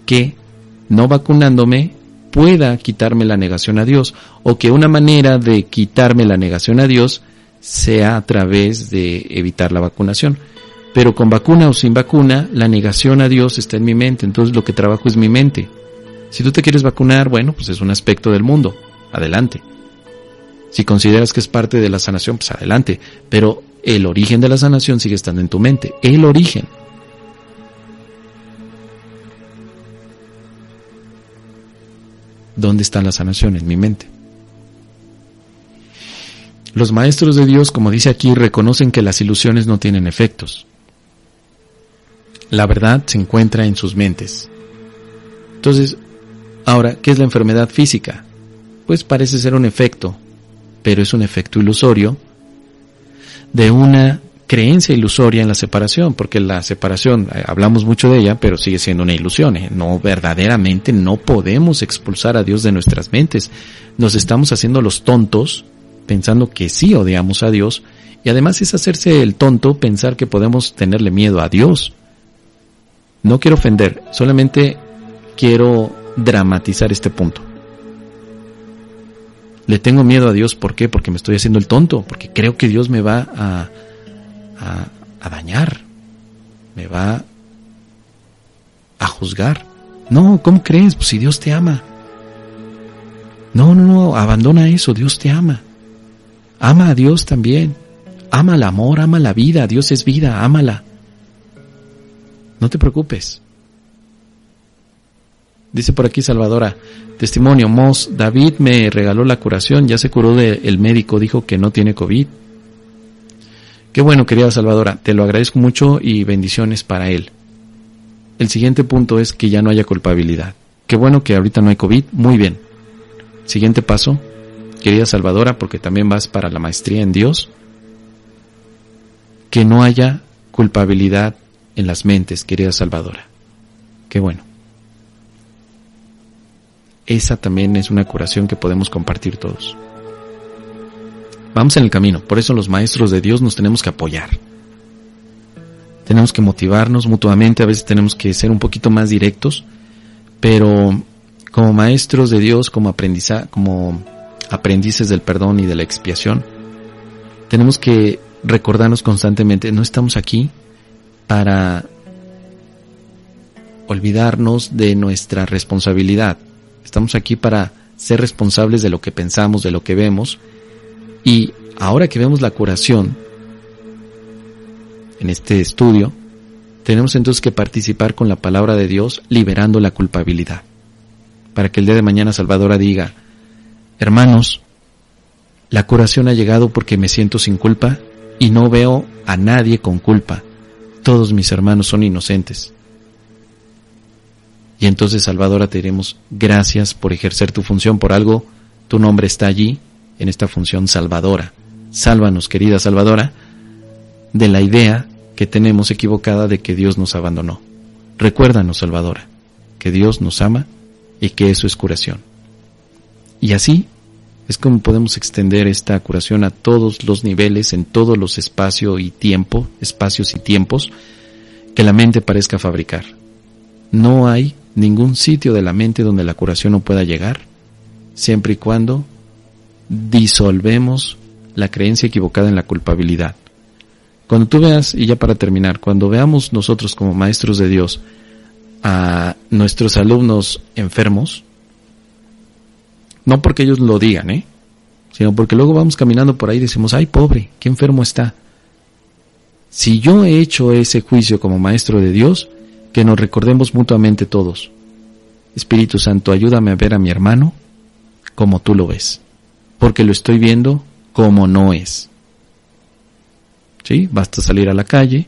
que no vacunándome pueda quitarme la negación a Dios, o que una manera de quitarme la negación a Dios sea a través de evitar la vacunación. Pero con vacuna o sin vacuna, la negación a Dios está en mi mente, entonces lo que trabajo es mi mente. Si tú te quieres vacunar, bueno, pues es un aspecto del mundo, adelante. Si consideras que es parte de la sanación, pues adelante. Pero el origen de la sanación sigue estando en tu mente, el origen. ¿Dónde está la sanación? En mi mente. Los maestros de Dios, como dice aquí, reconocen que las ilusiones no tienen efectos. La verdad se encuentra en sus mentes. Entonces, ahora, ¿qué es la enfermedad física? Pues parece ser un efecto, pero es un efecto ilusorio de una creencia ilusoria en la separación, porque la separación, hablamos mucho de ella, pero sigue siendo una ilusión. No, verdaderamente no podemos expulsar a Dios de nuestras mentes. Nos estamos haciendo los tontos, pensando que sí odiamos a Dios, y además es hacerse el tonto pensar que podemos tenerle miedo a Dios. No quiero ofender, solamente quiero dramatizar este punto. Le tengo miedo a Dios, ¿por qué? Porque me estoy haciendo el tonto, porque creo que Dios me va a dañar, me va a juzgar. No, ¿cómo crees? Pues si Dios te ama. No, abandona eso, Dios te ama. Ama a Dios también. Ama el amor, ama la vida, Dios es vida, ámala. No te preocupes. Dice por aquí Salvadora, testimonio, Mos, David me regaló la curación, ya se curó el médico, dijo que no tiene COVID. Qué bueno, querida Salvadora, te lo agradezco mucho y bendiciones para él. El siguiente punto es que ya no haya culpabilidad. Qué bueno que ahorita no hay COVID, muy bien. Siguiente paso, querida Salvadora, porque también vas para la maestría en Dios, que no haya culpabilidad en las mentes, querida Salvadora. Qué bueno. Esa también es una curación que podemos compartir todos. Vamos en el camino, por eso los maestros de Dios nos tenemos que apoyar. Tenemos que motivarnos mutuamente, a veces tenemos que ser un poquito más directos, pero como maestros de Dios, como aprendices del perdón y de la expiación, tenemos que recordarnos constantemente, no estamos aquí para olvidarnos de nuestra responsabilidad. Estamos aquí para ser responsables de lo que pensamos, de lo que vemos, y ahora que vemos la curación en este estudio, tenemos entonces que participar con la palabra de Dios, liberando la culpabilidad, para que el día de mañana Salvadora diga, hermanos, la curación ha llegado porque me siento sin culpa y no veo a nadie con culpa, todos mis hermanos son inocentes. Y entonces, Salvadora, te diremos, gracias por ejercer tu función, por algo, tu nombre está allí, en esta función salvadora. Sálvanos, querida Salvadora, de la idea que tenemos equivocada de que Dios nos abandonó. Recuérdanos, Salvadora, que Dios nos ama y que eso es curación. Y así es como podemos extender esta curación a todos los niveles, en todos los espacios y tiempos, que la mente parezca fabricar. No hay ningún sitio de la mente donde la curación no pueda llegar, siempre y cuando disolvemos la creencia equivocada en la culpabilidad. Cuando tú veas, y ya para terminar, cuando veamos nosotros como maestros de Dios a nuestros alumnos enfermos, no porque ellos lo digan, sino porque luego vamos caminando por ahí y decimos, ay pobre, qué enfermo está. Si yo he hecho ese juicio como maestro de Dios, que nos recordemos mutuamente todos. Espíritu Santo, ayúdame a ver a mi hermano como tú lo ves, porque lo estoy viendo como no es. ¿Sí? Basta salir a la calle,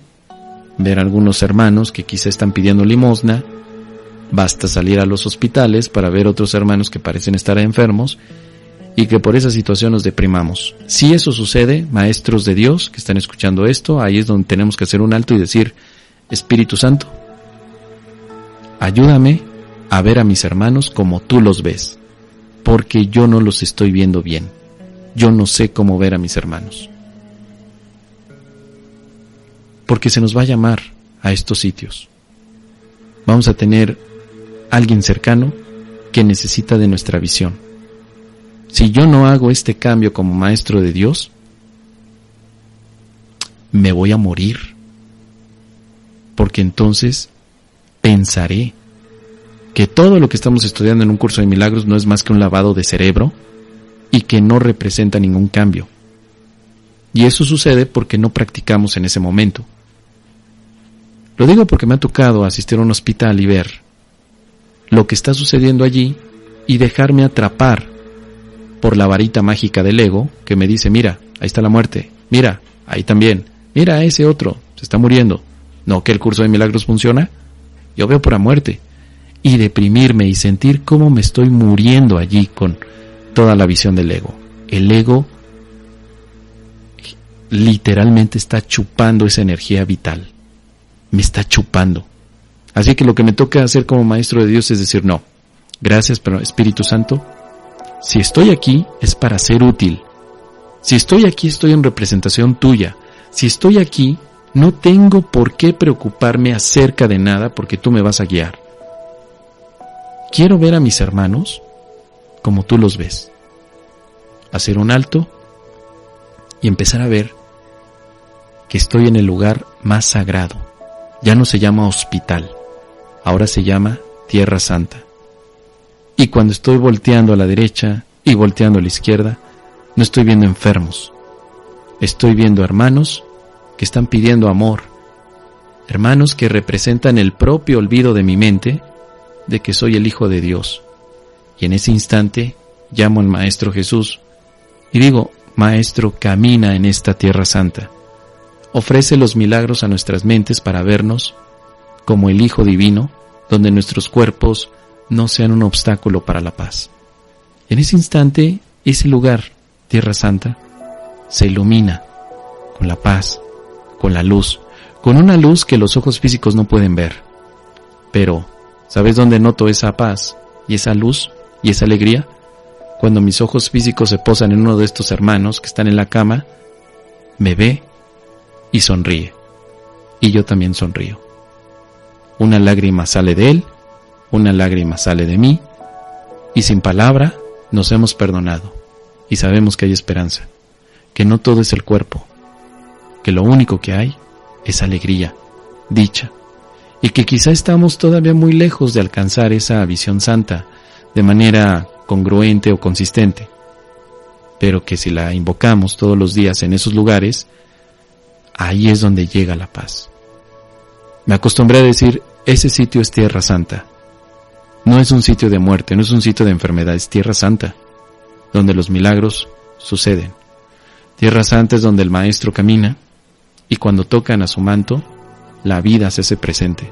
ver a algunos hermanos que quizá están pidiendo limosna, basta salir a los hospitales para ver otros hermanos que parecen estar enfermos y que por esa situación nos deprimamos. Si eso sucede, maestros de Dios que están escuchando esto, ahí es donde tenemos que hacer un alto y decir, Espíritu Santo, ayúdame a ver a mis hermanos como tú los ves, porque yo no los estoy viendo bien. Yo no sé cómo ver a mis hermanos. Porque se nos va a llamar a estos sitios. Vamos a tener alguien cercano que necesita de nuestra visión. Si yo no hago este cambio como maestro de Dios, me voy a morir. Porque entonces pensaré que todo lo que estamos estudiando en un curso de milagros no es más que un lavado de cerebro y que no representa ningún cambio. Y eso sucede porque no practicamos en ese momento. Lo digo porque me ha tocado asistir a un hospital y ver lo que está sucediendo allí y dejarme atrapar por la varita mágica del ego que me dice, mira, ahí está la muerte, mira, ahí también, mira, ese otro, se está muriendo. ¿No que el curso de milagros funciona? Yo veo pura muerte. Y deprimirme y sentir cómo me estoy muriendo allí con toda la visión del ego. El ego literalmente está chupando esa energía vital. Me está chupando. Así que lo que me toca hacer como maestro de Dios es decir, no, gracias, pero Espíritu Santo, si estoy aquí es para ser útil. Si estoy aquí estoy en representación tuya. Si estoy aquí, no tengo por qué preocuparme acerca de nada porque tú me vas a guiar. Quiero ver a mis hermanos como tú los ves. Hacer un alto y empezar a ver que estoy en el lugar más sagrado. Ya no se llama hospital, ahora se llama Tierra Santa. Y cuando estoy volteando a la derecha y volteando a la izquierda, no estoy viendo enfermos. Estoy viendo hermanos que están pidiendo amor. Hermanos que representan el propio olvido de mi mente de que soy el Hijo de Dios. Y en ese instante llamo al Maestro Jesús y digo, Maestro, camina en esta Tierra Santa. Ofrece los milagros a nuestras mentes para vernos como el Hijo Divino, donde nuestros cuerpos no sean un obstáculo para la paz. En ese instante, ese lugar, Tierra Santa, se ilumina con la paz, con la luz, con una luz que los ojos físicos no pueden ver. Pero, ¿sabes dónde noto esa paz y esa luz y esa alegría? Cuando mis ojos físicos se posan en uno de estos hermanos que están en la cama, me ve y sonríe. Y yo también sonrío. Una lágrima sale de él, una lágrima sale de mí, y sin palabra nos hemos perdonado. Y sabemos que hay esperanza, que no todo es el cuerpo, que lo único que hay es alegría, dicha, y que quizá estamos todavía muy lejos de alcanzar esa visión santa de manera congruente o consistente, pero que si la invocamos todos los días en esos lugares, ahí es donde llega la paz. Me acostumbré a decir, ese sitio es Tierra Santa. No es un sitio de muerte, no es un sitio de enfermedad, es Tierra Santa, donde los milagros suceden. Tierra Santa es donde el Maestro camina, y cuando tocan a su manto, la vida se hace presente.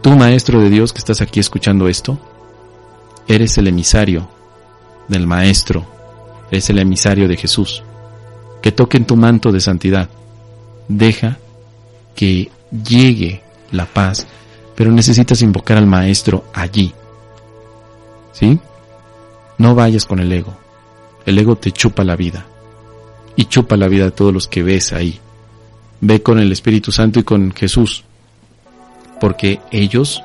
Tú, Maestro de Dios, que estás aquí escuchando esto, eres el emisario del Maestro, eres el emisario de Jesús. Que toquen tu manto de santidad. Deja que llegue la paz, pero necesitas invocar al Maestro allí. ¿Sí? No vayas con el ego. El ego te chupa la vida. Y chupa la vida de todos los que ves ahí. Ve con el Espíritu Santo y con Jesús. Porque ellos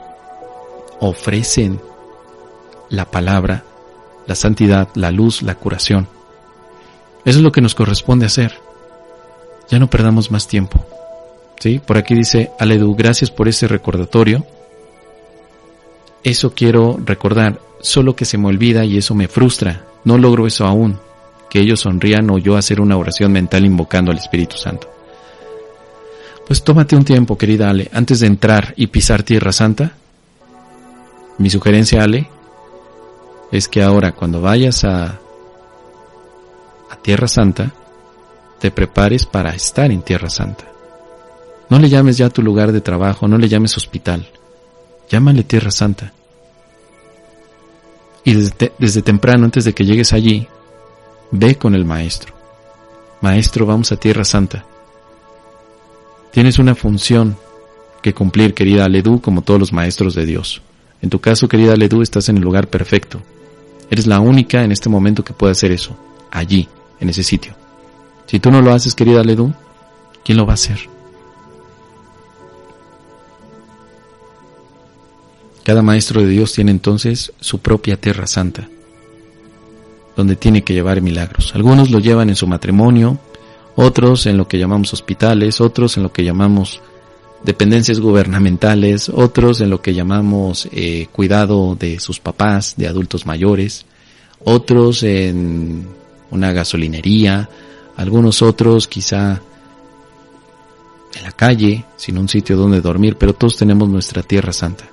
ofrecen la palabra, la santidad, la luz, la curación. Eso es lo que nos corresponde hacer. Ya no perdamos más tiempo. ¿Sí? Por aquí dice Aledu, gracias por ese recordatorio. Eso quiero recordar, solo que se me olvida y eso me frustra. No logro eso aún, que ellos sonrían o yo hacer una oración mental invocando al Espíritu Santo. Pues tómate un tiempo, querida Ale, antes de entrar y pisar Tierra Santa. Mi sugerencia, Ale, es que ahora cuando vayas a Tierra Santa, te prepares para estar en Tierra Santa. No le llames ya a tu lugar de trabajo, no le llames hospital, llámale Tierra Santa. Y desde temprano, antes de que llegues allí, ve con el Maestro. Maestro, vamos a Tierra Santa. Tienes una función que cumplir, querida Aledu, como todos los maestros de Dios. En tu caso, querida Aledu, estás en el lugar perfecto. Eres la única en este momento que puede hacer eso, allí, en ese sitio. Si tú no lo haces, querida Aledu, ¿quién lo va a hacer? Cada maestro de Dios tiene entonces su propia Tierra Santa, donde tiene que llevar milagros. Algunos lo llevan en su matrimonio, otros en lo que llamamos hospitales, otros en lo que llamamos dependencias gubernamentales, otros en lo que llamamos cuidado de sus papás, de adultos mayores, otros en una gasolinería, algunos otros quizá en la calle, sin un sitio donde dormir, pero todos tenemos nuestra Tierra Santa.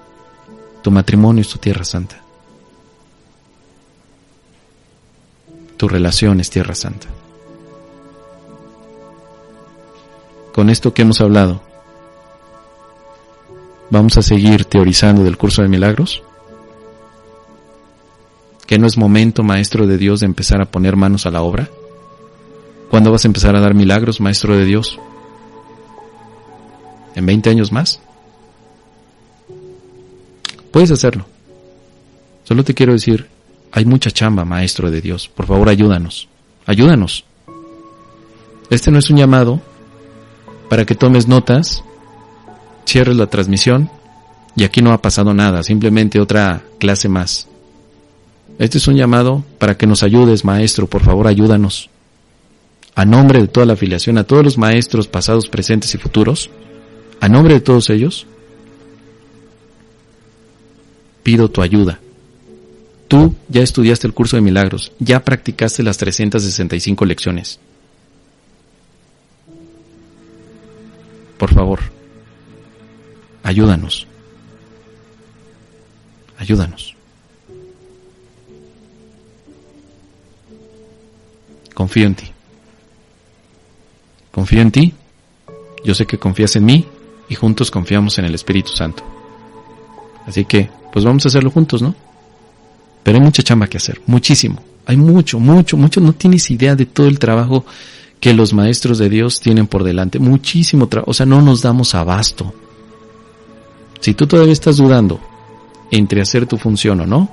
Tu matrimonio es tu Tierra Santa. Tu relación es Tierra Santa. Con esto que hemos hablado, ¿vamos a seguir teorizando del curso de milagros? ¿Que no es momento, Maestro de Dios, de empezar a poner manos a la obra? ¿Cuándo vas a empezar a dar milagros, Maestro de Dios? ¿En 20 años más? Puedes hacerlo. Solo te quiero decir, hay mucha chamba, Maestro de Dios. Por favor, ayúdanos. Ayúdanos. Este no es un llamado para que tomes notas, cierres la transmisión y aquí no ha pasado nada, simplemente otra clase más. Este es un llamado para que nos ayudes, Maestro. Por favor, ayúdanos. A nombre de toda la afiliación, a todos los maestros pasados, presentes y futuros, a nombre de todos ellos, pido tu ayuda. Tú ya estudiaste el curso de milagros, ya practicaste las 365 lecciones. Por favor, ayúdanos. Ayúdanos. Confío en ti. Confío en ti. Yo sé que confías en mí y juntos confiamos en el Espíritu Santo. Así que, pues vamos a hacerlo juntos, ¿no? Pero hay mucha chamba que hacer, muchísimo. Hay mucho. No tienes idea de todo el trabajo que los maestros de Dios tienen por delante. Muchísimo trabajo. O sea, no nos damos abasto. Si tú todavía estás dudando entre hacer tu función o no,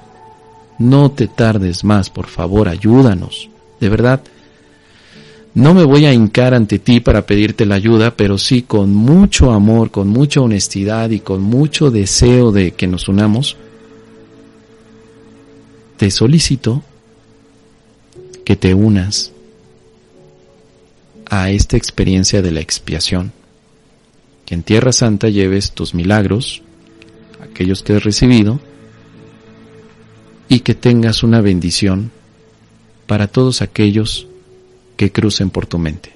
no te tardes más, por favor, ayúdanos. De verdad, no me voy a hincar ante ti para pedirte la ayuda, pero sí con mucho amor, con mucha honestidad y con mucho deseo de que nos unamos, te solicito que te unas a esta experiencia de la expiación, que en Tierra Santa lleves tus milagros, aquellos que has recibido, y que tengas una bendición para todos aquellos que crucen por tu mente.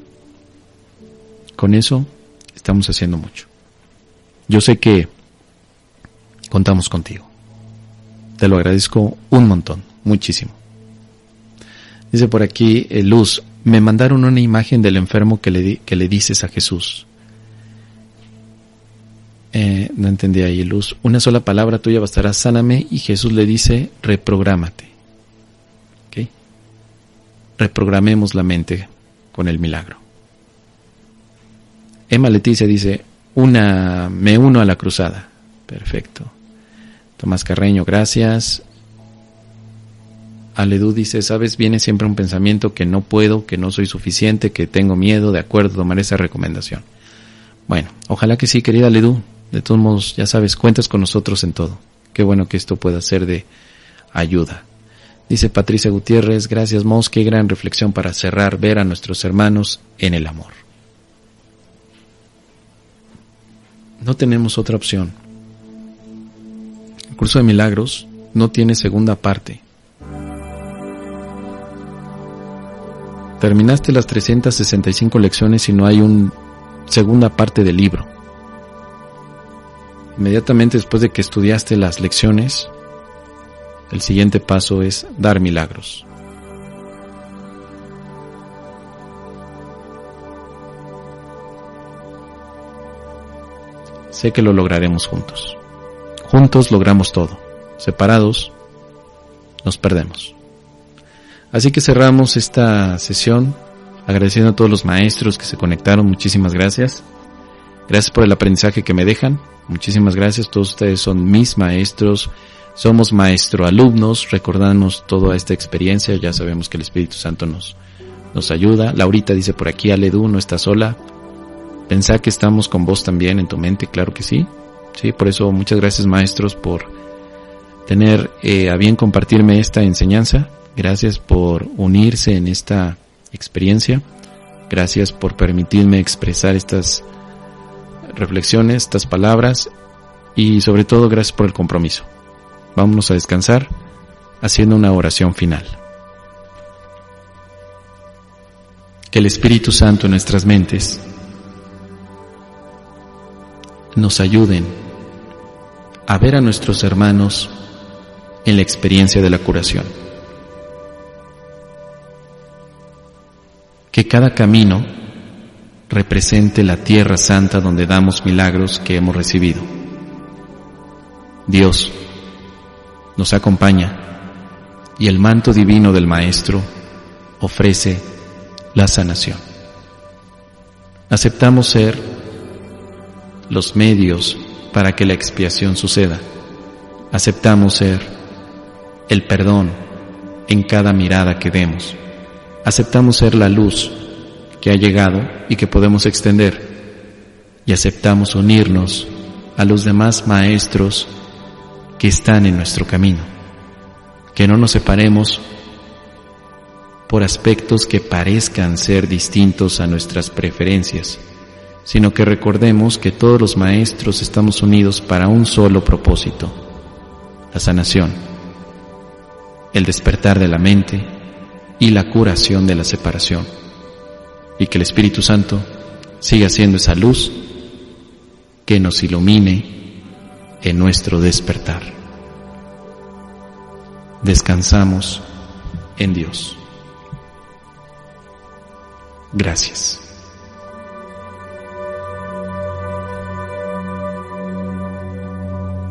Con eso estamos haciendo mucho. Yo sé que contamos contigo. Te lo agradezco un montón, muchísimo. Dice por aquí Luz, me mandaron una imagen del enfermo que le dices a Jesús. No entendí ahí, Luz. Una sola palabra tuya bastará, sáname, y Jesús le dice, reprográmate. ¿Ok? Reprogramemos la mente con el milagro. Emma Leticia dice, me uno a la cruzada. Perfecto. Tomás Carreño, gracias. Aledú dice, sabes, viene siempre un pensamiento que no puedo, que no soy suficiente, que tengo miedo, de acuerdo, tomar esa recomendación. Bueno, ojalá que sí, querida Aledú. De todos modos, ya sabes, cuentas con nosotros en todo. Qué bueno que esto pueda ser de ayuda. Dice Patricia Gutiérrez, gracias Mos, qué gran reflexión para cerrar, ver a nuestros hermanos en el amor. No tenemos otra opción. El curso de milagros no tiene segunda parte. Terminaste las 365 lecciones y no hay una segunda parte del libro. Inmediatamente después de que estudiaste las lecciones, el siguiente paso es dar milagros. Sé que lo lograremos juntos. Juntos logramos todo. Separados, nos perdemos. Así que cerramos esta sesión agradeciendo a todos los maestros que se conectaron. Muchísimas gracias. Gracias por el aprendizaje que me dejan. Muchísimas gracias. Todos ustedes son mis maestros. Somos maestro-alumnos. Recordándonos toda esta experiencia. Ya sabemos que el Espíritu Santo nos ayuda. Laurita dice por aquí, Aledú, no está sola. Pensá que estamos con vos también en tu mente. Claro que sí. Sí, por eso muchas gracias, maestros, por tener a bien compartirme esta enseñanza. Gracias por unirse en esta experiencia. Gracias por permitirme expresar estas reflexiones, estas palabras, y sobre todo gracias por el compromiso. Vámonos a descansar haciendo una oración final. Que el Espíritu Santo en nuestras mentes nos ayuden a ver a nuestros hermanos en la experiencia de la curación. Que cada camino represente la tierra santa donde damos milagros que hemos recibido. Dios nos acompaña y el manto divino del Maestro ofrece la sanación. Aceptamos ser los medios para que la expiación suceda. Aceptamos ser el perdón en cada mirada que demos. Aceptamos ser la luz que ha llegado y que podemos extender. Y aceptamos unirnos a los demás maestros que están en nuestro camino. Que no nos separemos por aspectos que parezcan ser distintos a nuestras preferencias, sino que recordemos que todos los maestros estamos unidos para un solo propósito: la sanación, el despertar de la mente y la curación de la separación, y que el Espíritu Santo siga siendo esa luz que nos ilumine en nuestro despertar. Descansamos en Dios. Gracias.